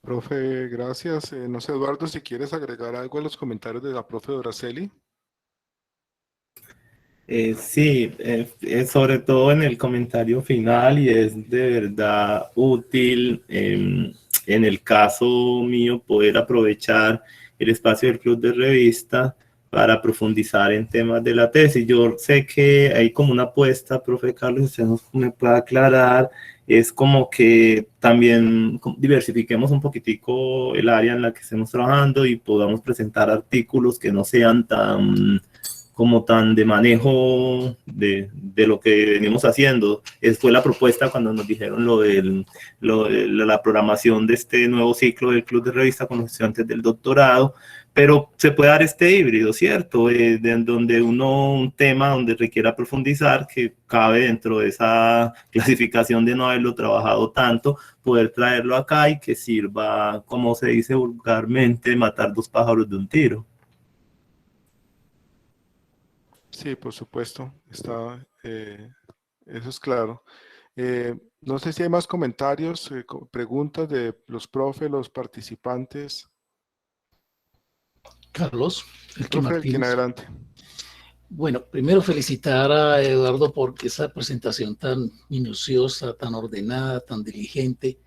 B: Profe, gracias. No sé, Eduardo, si quieres agregar algo a los comentarios de la profe Doraceli.
A: Sí, sobre todo en el comentario final, y es de verdad útil en el caso mío poder aprovechar el espacio del Club de Revista para profundizar en temas de la tesis. Yo sé que hay como una apuesta, profe Carlos, usted me puede aclarar, es como que también diversifiquemos un poquitico el área en la que estemos trabajando y podamos presentar artículos que no sean tan como tan de manejo de lo que venimos haciendo. Fue la propuesta cuando nos dijeron la programación de este nuevo ciclo del Club de Revista con los estudiantes del doctorado, pero se puede dar este híbrido, ¿cierto? Donde un tema donde requiera profundizar, que cabe dentro de esa clasificación de no haberlo trabajado tanto, poder traerlo acá y que sirva, como se dice vulgarmente, matar dos pájaros de un tiro.
B: Sí, por supuesto, eso es claro. No sé si hay más comentarios, preguntas de los profes, los participantes.
D: Carlos,
B: Profe Elkin, adelante.
D: Bueno, primero felicitar a Eduardo por esa presentación tan minuciosa, tan ordenada, tan diligente.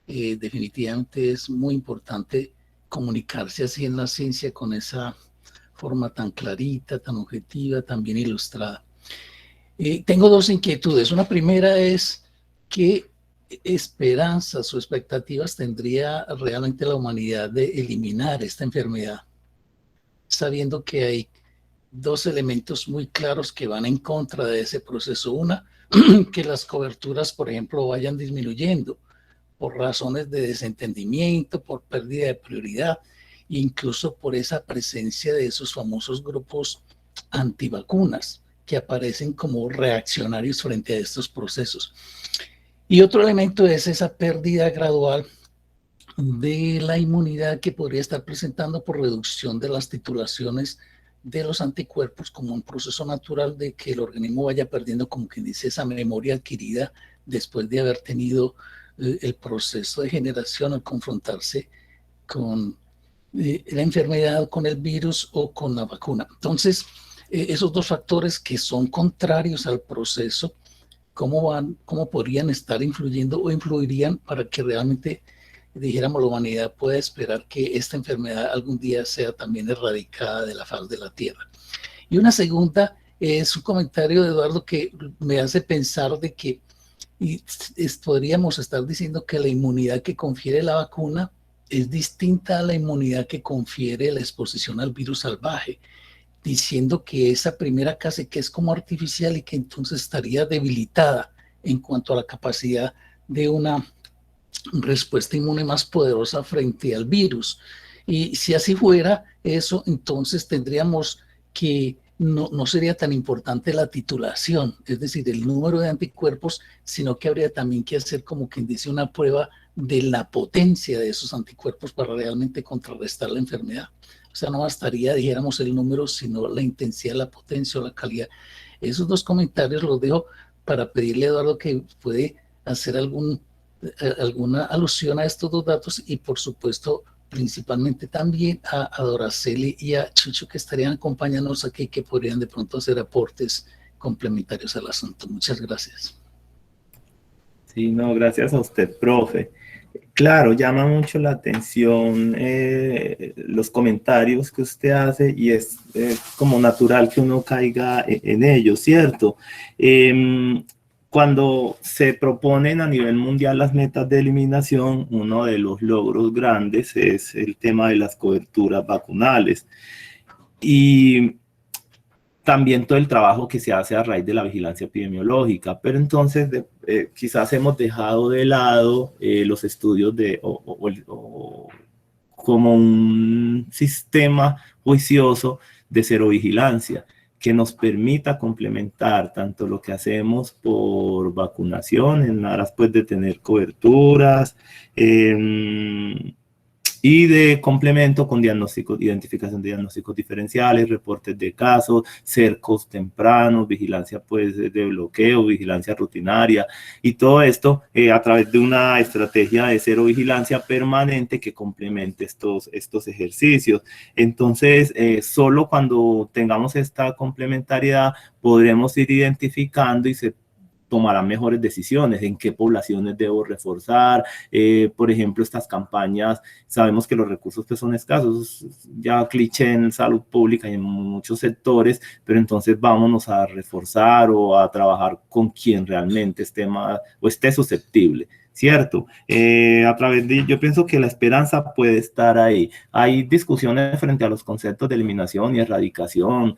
D: Definitivamente es muy importante comunicarse así en la ciencia con esa forma tan clarita, tan objetiva, tan bien ilustrada. Tengo dos inquietudes. Una primera es qué esperanzas o expectativas tendría realmente la humanidad de eliminar esta enfermedad, sabiendo que hay dos elementos muy claros que van en contra de ese proceso. Una, que las coberturas, por ejemplo, vayan disminuyendo por razones de desentendimiento, por pérdida de prioridad, incluso por esa presencia de esos famosos grupos antivacunas que aparecen como reaccionarios frente a estos procesos. Y otro elemento es esa pérdida gradual de la inmunidad que podría estar presentando por reducción de las titulaciones de los anticuerpos, como un proceso natural de que el organismo vaya perdiendo, como quien dice, esa memoria adquirida después de haber tenido el proceso de generación al confrontarse con la enfermedad, con el virus o con la vacuna. Entonces, esos dos factores que son contrarios al proceso, ¿cómo podrían estar influyendo o influirían para que realmente, dijéramos, la humanidad pueda esperar que esta enfermedad algún día sea también erradicada de la faz de la Tierra? Y una segunda es un comentario de Eduardo que me hace pensar de que podríamos estar diciendo que la inmunidad que confiere la vacuna es distinta a la inmunidad que confiere la exposición al virus salvaje, diciendo que esa primera casi que es como artificial y que entonces estaría debilitada en cuanto a la capacidad de una respuesta inmune más poderosa frente al virus. Y si así fuera eso, entonces tendríamos que no sería tan importante la titulación, es decir, el número de anticuerpos, sino que habría también que hacer, como quien dice, una prueba de la potencia de esos anticuerpos para realmente contrarrestar la enfermedad. O sea, no bastaría, dijéramos, el número, sino la intensidad, la potencia o la calidad. Esos dos comentarios los dejo para pedirle a Eduardo que puede hacer alguna alusión a estos dos datos y, por supuesto, principalmente también a Doraceli y a Chucho, que estarían acompañándonos aquí, que podrían de pronto hacer aportes complementarios al asunto. Muchas gracias.
A: Sí, no, gracias a usted, profe. Claro, llama mucho la atención los comentarios que usted hace y es como natural que uno caiga en ellos, ¿cierto? Cuando se proponen a nivel mundial las metas de eliminación, uno de los logros grandes es el tema de las coberturas vacunales. Y también todo el trabajo que se hace a raíz de la vigilancia epidemiológica, pero entonces quizás hemos dejado de lado los estudios como un sistema juicioso de serovigilancia que nos permita complementar tanto lo que hacemos por vacunación en aras pues de tener coberturas, y de complemento con diagnósticos, identificación de diagnósticos diferenciales, reportes de casos, cercos tempranos, vigilancia pues de bloqueo, vigilancia rutinaria y todo esto a través de una estrategia de cero vigilancia permanente que complemente estos ejercicios. Entonces, solo cuando tengamos esta complementariedad podremos ir identificando y se tomarán mejores decisiones, en qué poblaciones debo reforzar, por ejemplo, estas campañas, sabemos que los recursos pues, son escasos, ya cliché en salud pública y en muchos sectores, pero entonces vámonos a reforzar o a trabajar con quien realmente esté más o esté susceptible. ¿Cierto? A través de, yo pienso que la esperanza puede estar ahí. Hay discusiones frente a los conceptos de eliminación y erradicación,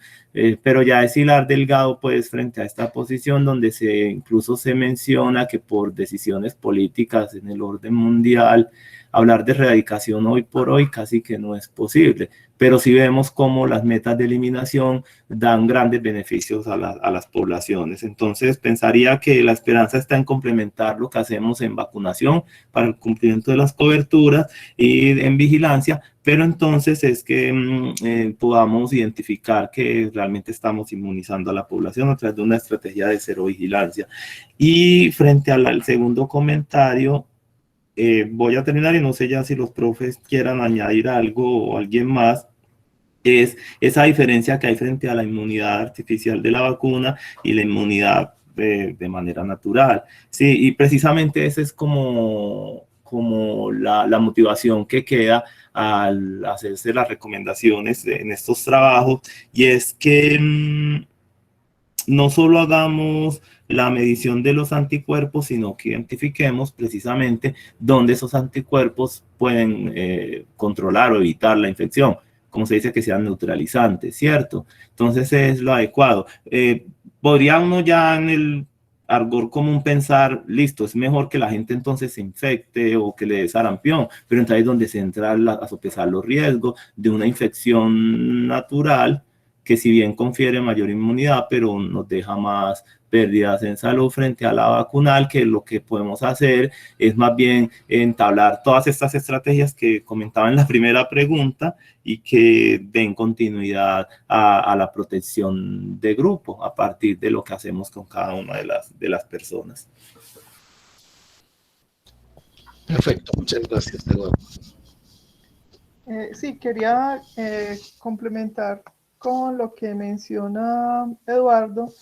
A: pero ya es hilar delgado, pues, frente a esta posición donde incluso se menciona que por decisiones políticas en el orden mundial, hablar de erradicación hoy por hoy casi que no es posible, pero sí vemos cómo las metas de eliminación dan grandes beneficios a las poblaciones. Entonces, pensaría que la esperanza está en complementar lo que hacemos en vacunación para el cumplimiento de las coberturas y en vigilancia, pero entonces es que podamos identificar que realmente estamos inmunizando a la población a través de una estrategia de cero vigilancia. Y frente al segundo comentario, voy a terminar y no sé ya si los profes quieran añadir algo o alguien más, es esa diferencia que hay frente a la inmunidad artificial de la vacuna y la inmunidad de manera natural. Sí, y precisamente esa es como la motivación que queda al hacerse las recomendaciones en estos trabajos, y es que no solo hagamos la medición de los anticuerpos, sino que identifiquemos precisamente dónde esos anticuerpos pueden controlar o evitar la infección, como se dice, que sean neutralizantes, ¿cierto? Entonces es lo adecuado. Podría uno ya en el argor común pensar, listo, es mejor que la gente entonces se infecte o que le dé sarampión, pero entonces es donde se entra a sopesar los riesgos de una infección natural que si bien confiere mayor inmunidad, pero nos deja más pérdidas en salud frente a la vacunal, que lo que podemos hacer es más bien entablar todas estas estrategias que comentaba en la primera pregunta y que den continuidad a la protección de grupo a partir de lo que hacemos con cada una de las personas.
D: Perfecto, muchas gracias, Eduardo.
C: Sí, quería complementar con lo que menciona Eduardo,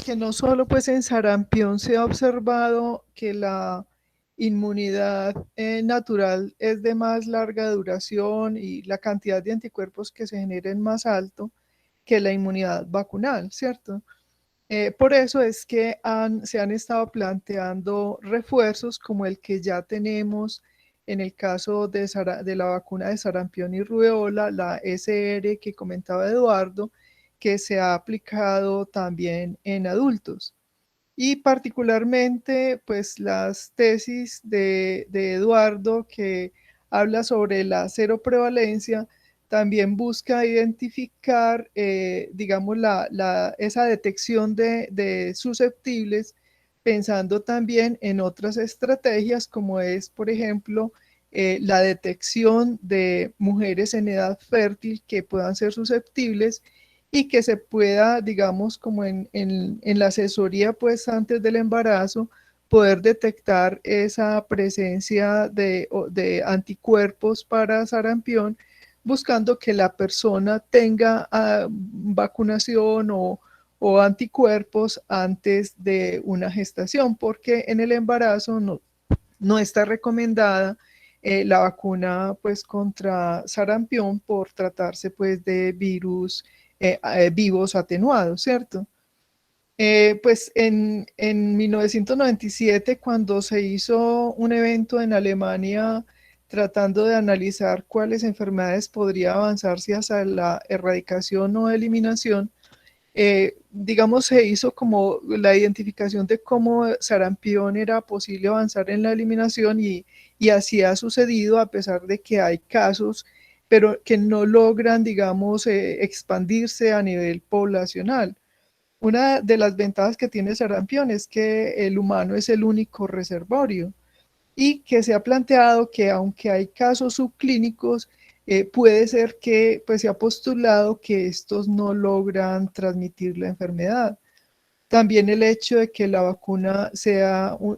C: que no solo pues en sarampión se ha observado que la inmunidad natural es de más larga duración y la cantidad de anticuerpos que se generen más alto que la inmunidad vacunal, ¿cierto? Por eso es que se han estado planteando refuerzos como el que ya tenemos en el caso de la vacuna de sarampión y rubeola, la SR que comentaba Eduardo, que se ha aplicado también en adultos. Y particularmente, pues las tesis de Eduardo que habla sobre la cero prevalencia, también busca identificar, digamos, esa detección de susceptibles pensando también en otras estrategias como es, por ejemplo, la detección de mujeres en edad fértil que puedan ser susceptibles y que se pueda, digamos, como en la asesoría, pues antes del embarazo, poder detectar esa presencia de anticuerpos para sarampión, buscando que la persona tenga vacunación o anticuerpos antes de una gestación, porque en el embarazo no está recomendada la vacuna pues contra sarampión por tratarse pues de virus vivos atenuados, ¿cierto? Pues en 1997, cuando se hizo un evento en Alemania tratando de analizar cuáles enfermedades podría avanzarse hacia la erradicación o eliminación, digamos, se hizo como la identificación de cómo sarampión era posible avanzar en la eliminación y así ha sucedido a pesar de que hay casos, pero que no logran, digamos, expandirse a nivel poblacional. Una de las ventajas que tiene sarampión es que el humano es el único reservorio y que se ha planteado que aunque hay casos subclínicos, puede ser que pues, se ha postulado que estos no logran transmitir la enfermedad. También el hecho de que la vacuna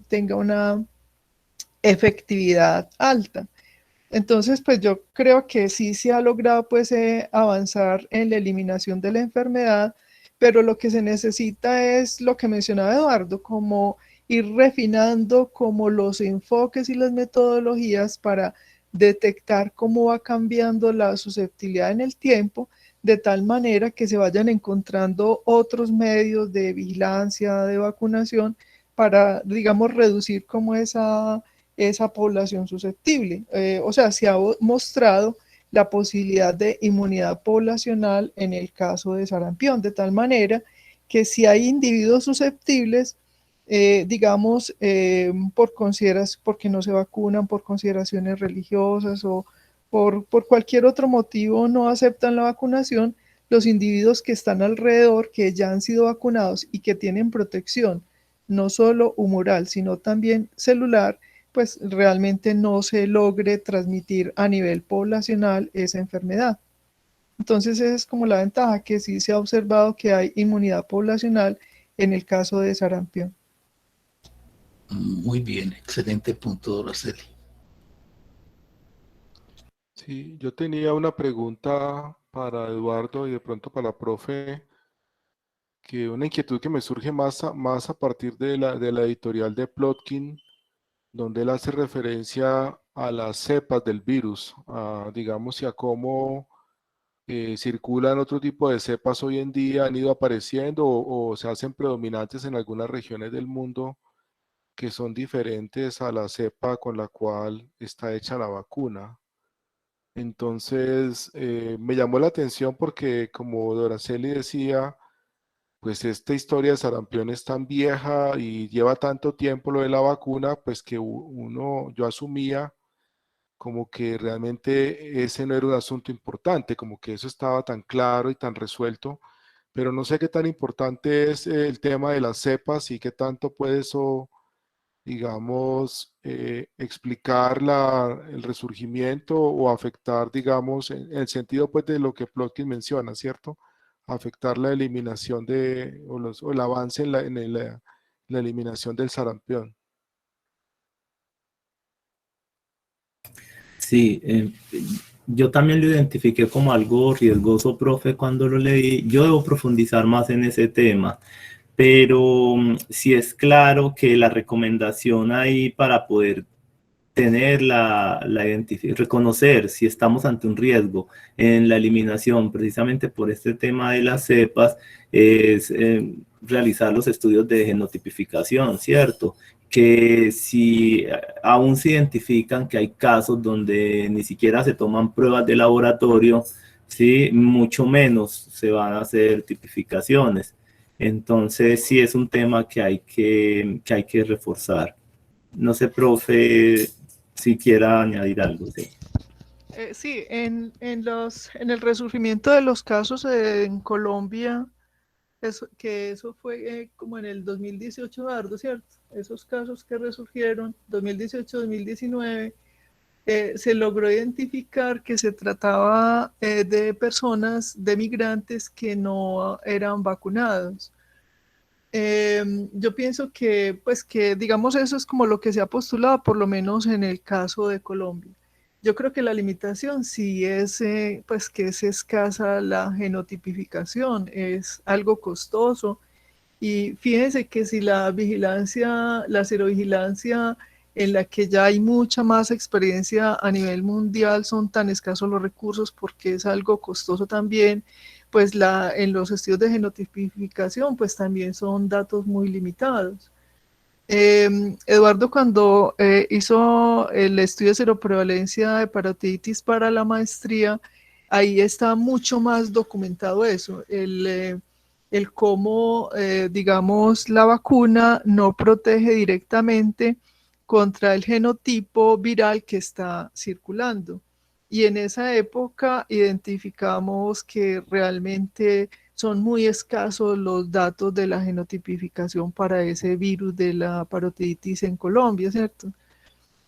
C: tenga una efectividad alta. Entonces, pues yo creo que sí se ha logrado pues avanzar en la eliminación de la enfermedad, pero lo que se necesita es lo que mencionaba Eduardo, como ir refinando como los enfoques y las metodologías para detectar cómo va cambiando la susceptibilidad en el tiempo, de tal manera que se vayan encontrando otros medios de vigilancia, de vacunación, para, digamos, reducir como esa población susceptible. O sea, se ha mostrado la posibilidad de inmunidad poblacional en el caso de sarampión, de tal manera que si hay individuos susceptibles, digamos, porque no se vacunan, por consideraciones religiosas o por cualquier otro motivo no aceptan la vacunación, los individuos que están alrededor, que ya han sido vacunados y que tienen protección, no solo humoral, sino también celular, pues realmente no se logre transmitir a nivel poblacional esa enfermedad. Entonces esa es como la ventaja, que sí se ha observado que hay inmunidad poblacional en el caso de sarampión.
D: Muy bien, excelente punto, Araceli.
B: Sí, yo tenía una pregunta para Eduardo y de pronto para la profe, que una inquietud que me surge más a partir de la editorial de Plotkin, donde él hace referencia a las cepas del virus, digamos, y a cómo circulan otro tipo de cepas hoy en día, han ido apareciendo o se hacen predominantes en algunas regiones del mundo que son diferentes a la cepa con la cual está hecha la vacuna. Entonces, me llamó la atención porque, como Doraceli decía, pues esta historia de sarampión es tan vieja y lleva tanto tiempo lo de la vacuna, pues que yo asumía como que realmente ese no era un asunto importante, como que eso estaba tan claro y tan resuelto, pero no sé qué tan importante es el tema de las cepas y qué tanto puede eso, digamos, explicar el resurgimiento o afectar, digamos, en el sentido pues de lo que Plotkin menciona, ¿cierto? Afectar la eliminación o el avance la eliminación del sarampión.
A: Sí, yo también lo identifiqué como algo riesgoso, profe, cuando lo leí. Yo debo profundizar más en ese tema, pero sí es claro que la recomendación ahí para poder tener reconocer si estamos ante un riesgo en la eliminación, precisamente por este tema de las cepas, es realizar los estudios de genotipificación, ¿cierto? Que si aún se identifican que hay casos donde ni siquiera se toman pruebas de laboratorio, ¿sí? Mucho menos se van a hacer tipificaciones. Entonces, sí es un tema que hay que reforzar. No sé, profe, si quiera añadir algo. Sí,
C: Sí, en el resurgimiento de los casos en Colombia, eso fue como en el 2018, Eduardo, ¿cierto? Esos casos que resurgieron, 2018-2019, se logró identificar que se trataba de personas, de migrantes que no eran vacunados. Yo pienso que, pues que, digamos, eso es como lo que se ha postulado, por lo menos en el caso de Colombia. Yo creo que la limitación sí es, pues que es escasa la genotipificación, es algo costoso. Y fíjense que si la vigilancia, la serovigilancia, en la que ya hay mucha más experiencia a nivel mundial, son tan escasos los recursos porque es algo costoso también, pues en los estudios de genotipificación, pues también son datos muy limitados. Eduardo, cuando hizo el estudio de seroprevalencia de parotiditis para la maestría, ahí está mucho más documentado eso, el cómo, digamos, la vacuna no protege directamente contra el genotipo viral que está circulando. Y en esa época identificamos que realmente son muy escasos los datos de la genotipificación para ese virus de la parotiditis en Colombia, ¿cierto?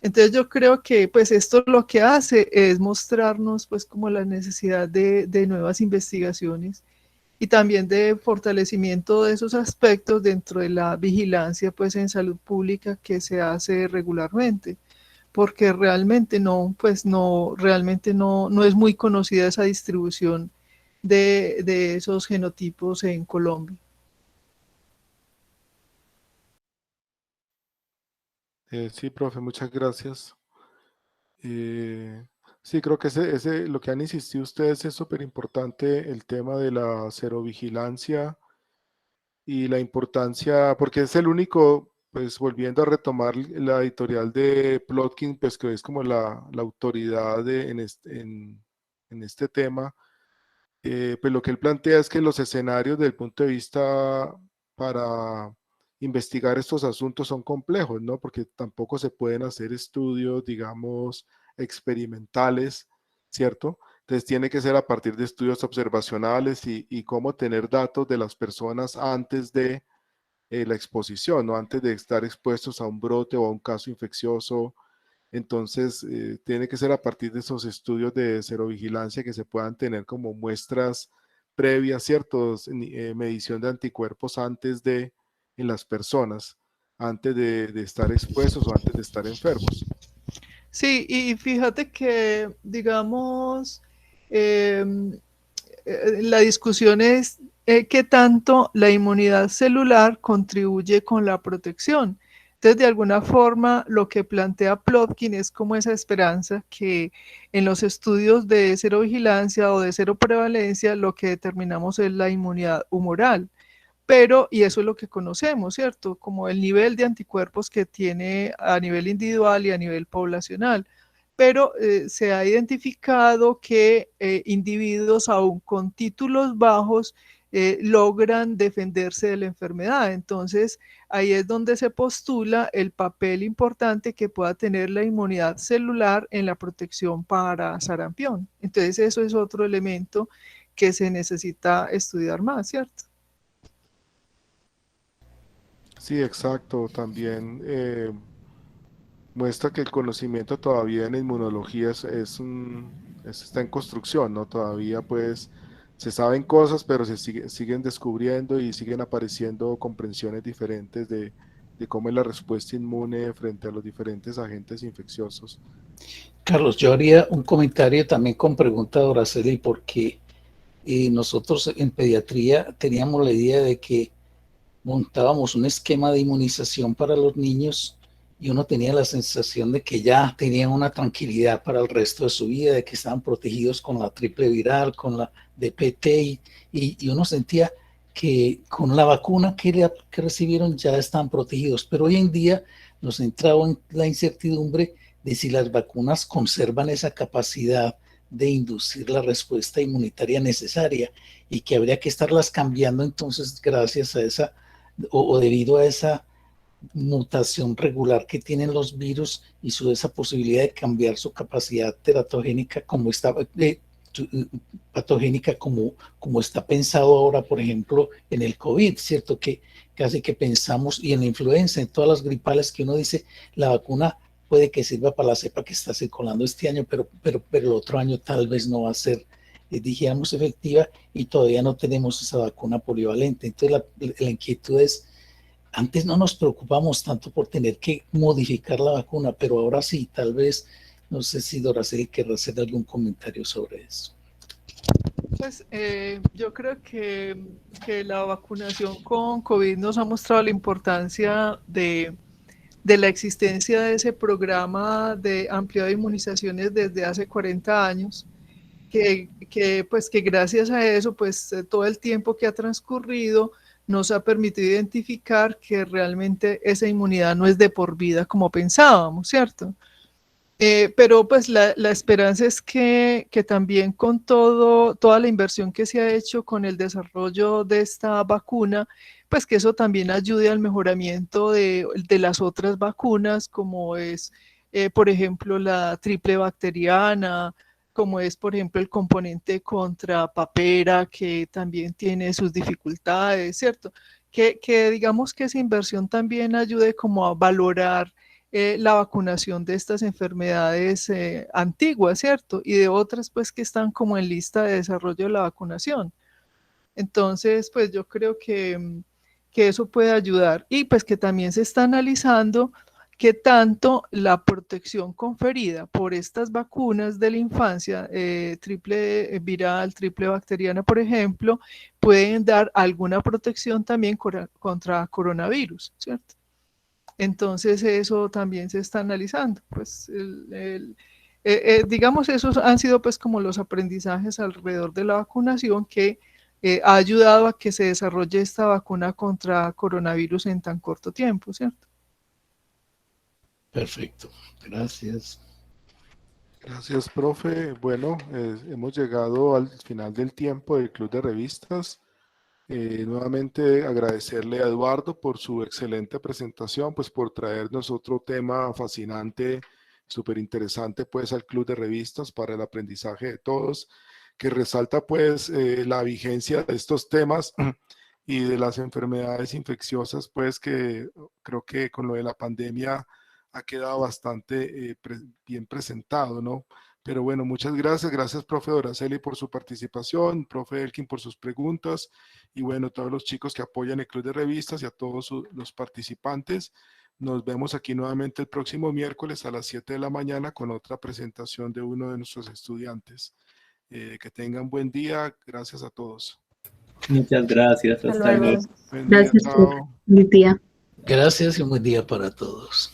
C: Entonces yo creo que pues esto lo que hace es mostrarnos pues como la necesidad de nuevas investigaciones y también de fortalecimiento de esos aspectos dentro de la vigilancia pues en salud pública que se hace regularmente, porque realmente no, pues no, realmente no es muy conocida esa distribución de esos genotipos en Colombia.
B: Sí, profe, muchas gracias. Sí, creo que lo que han insistido ustedes es súper importante, el tema de la serovigilancia y la importancia, porque es el único, pues volviendo a retomar la editorial de Plotkin, pues que es como la autoridad en este tema, pues lo que él plantea es que los escenarios desde el punto de vista para investigar estos asuntos son complejos, ¿no? Porque tampoco se pueden hacer estudios, digamos, experimentales, ¿cierto? Entonces tiene que ser a partir de estudios observacionales y cómo tener datos de las personas antes de la exposición, ¿no? Antes de estar expuestos a un brote o a un caso infeccioso. Entonces, tiene que ser a partir de esos estudios de serovigilancia que se puedan tener como muestras previas, ¿ciertos? Medición de anticuerpos en las personas, antes de estar expuestos o antes de estar enfermos.
C: Sí, y fíjate que, digamos, eh, la discusión es qué tanto la inmunidad celular contribuye con la protección. Entonces, de alguna forma, lo que plantea Plotkin es como esa esperanza que en los estudios de serovigilancia o de seroprevalencia lo que determinamos es la inmunidad humoral. Pero, y eso es lo que conocemos, ¿cierto? Como el nivel de anticuerpos que tiene a nivel individual y a nivel poblacional. Pero se ha identificado que individuos aún con títulos bajos logran defenderse de la enfermedad. Entonces, ahí es donde se postula el papel importante que pueda tener la inmunidad celular en la protección para sarampión. Entonces, eso es otro elemento que se necesita estudiar más, ¿cierto?
B: Sí, exacto. También muestra que el conocimiento todavía en inmunología está en construcción, ¿no? Todavía pues se saben cosas, pero siguen descubriendo y siguen apareciendo comprensiones diferentes de cómo es la respuesta inmune frente a los diferentes agentes infecciosos.
D: Carlos, yo haría un comentario también con pregunta de Araceli, porque nosotros en pediatría teníamos la idea de que montábamos un esquema de inmunización para los niños y uno tenía la sensación de que ya tenían una tranquilidad para el resto de su vida, de que estaban protegidos con la triple viral, con la DPT, y uno sentía que con la vacuna que recibieron ya están protegidos. Pero hoy en día nos entraba en la incertidumbre de si las vacunas conservan esa capacidad de inducir la respuesta inmunitaria necesaria y que habría que estarlas cambiando entonces gracias a esa o debido a esa mutación regular que tienen los virus y esa posibilidad de cambiar su capacidad teratogénica como estaba. patogénica como está pensado ahora, por ejemplo, en el COVID, ¿cierto? Que casi que pensamos, y en la influenza, en todas las gripales que uno dice, la vacuna puede que sirva para la cepa que está circulando este año, pero el otro año tal vez no va a ser, dijéramos, efectiva, y todavía no tenemos esa vacuna polivalente. Entonces la inquietud es, antes no nos preocupamos tanto por tener que modificar la vacuna, pero ahora sí, tal vez, no sé si Doraceli querrá hacer algún comentario sobre eso.
C: Pues yo creo que la vacunación con COVID nos ha mostrado la importancia de la existencia de ese programa de ampliado de inmunizaciones desde hace 40 años, pues que gracias a eso, pues todo el tiempo que ha transcurrido nos ha permitido identificar que realmente esa inmunidad no es de por vida como pensábamos, ¿cierto? Pero pues la esperanza es que también con toda la inversión que se ha hecho con el desarrollo de esta vacuna, pues que eso también ayude al mejoramiento de las otras vacunas, como es, por ejemplo, la triple bacteriana, como es, por ejemplo, el componente contra papera, que también tiene sus dificultades, ¿cierto? Que digamos que esa inversión también ayude como a valorar la vacunación de estas enfermedades antiguas, ¿cierto? Y de otras, pues, que están como en lista de desarrollo de la vacunación. Entonces, pues, yo creo que eso puede ayudar. Y pues que también se está analizando qué tanto la protección conferida por estas vacunas de la infancia, triple viral, triple bacteriana, por ejemplo, pueden dar alguna protección también contra coronavirus, ¿cierto? Entonces eso también se está analizando. Pues digamos, esos han sido pues como los aprendizajes alrededor de la vacunación que ha ayudado a que se desarrolle esta vacuna contra coronavirus en tan corto tiempo, ¿cierto?
D: Perfecto, gracias.
B: Gracias, profe. Bueno, hemos llegado al final del tiempo del Club de Revistas. Nuevamente agradecerle a Eduardo por su excelente presentación, pues por traernos otro tema fascinante, súper interesante pues al Club de Revistas para el aprendizaje de todos, que resalta pues la vigencia de estos temas y de las enfermedades infecciosas, pues que creo que con lo de la pandemia ha quedado bastante bien presentado, ¿no? Pero bueno, muchas gracias. Gracias, profe Doraceli, por su participación, profe Elkin por sus preguntas, y bueno, todos los chicos que apoyan el Club de Revistas y a todos los participantes. Nos vemos aquí nuevamente el próximo miércoles a las 7 de la mañana con otra presentación de uno de nuestros estudiantes. Que tengan buen día. Gracias a todos.
A: Muchas gracias. Hasta luego.
B: Buen día,
E: Gracias,
B: chao.
E: buen día.
D: Gracias y un buen día para todos.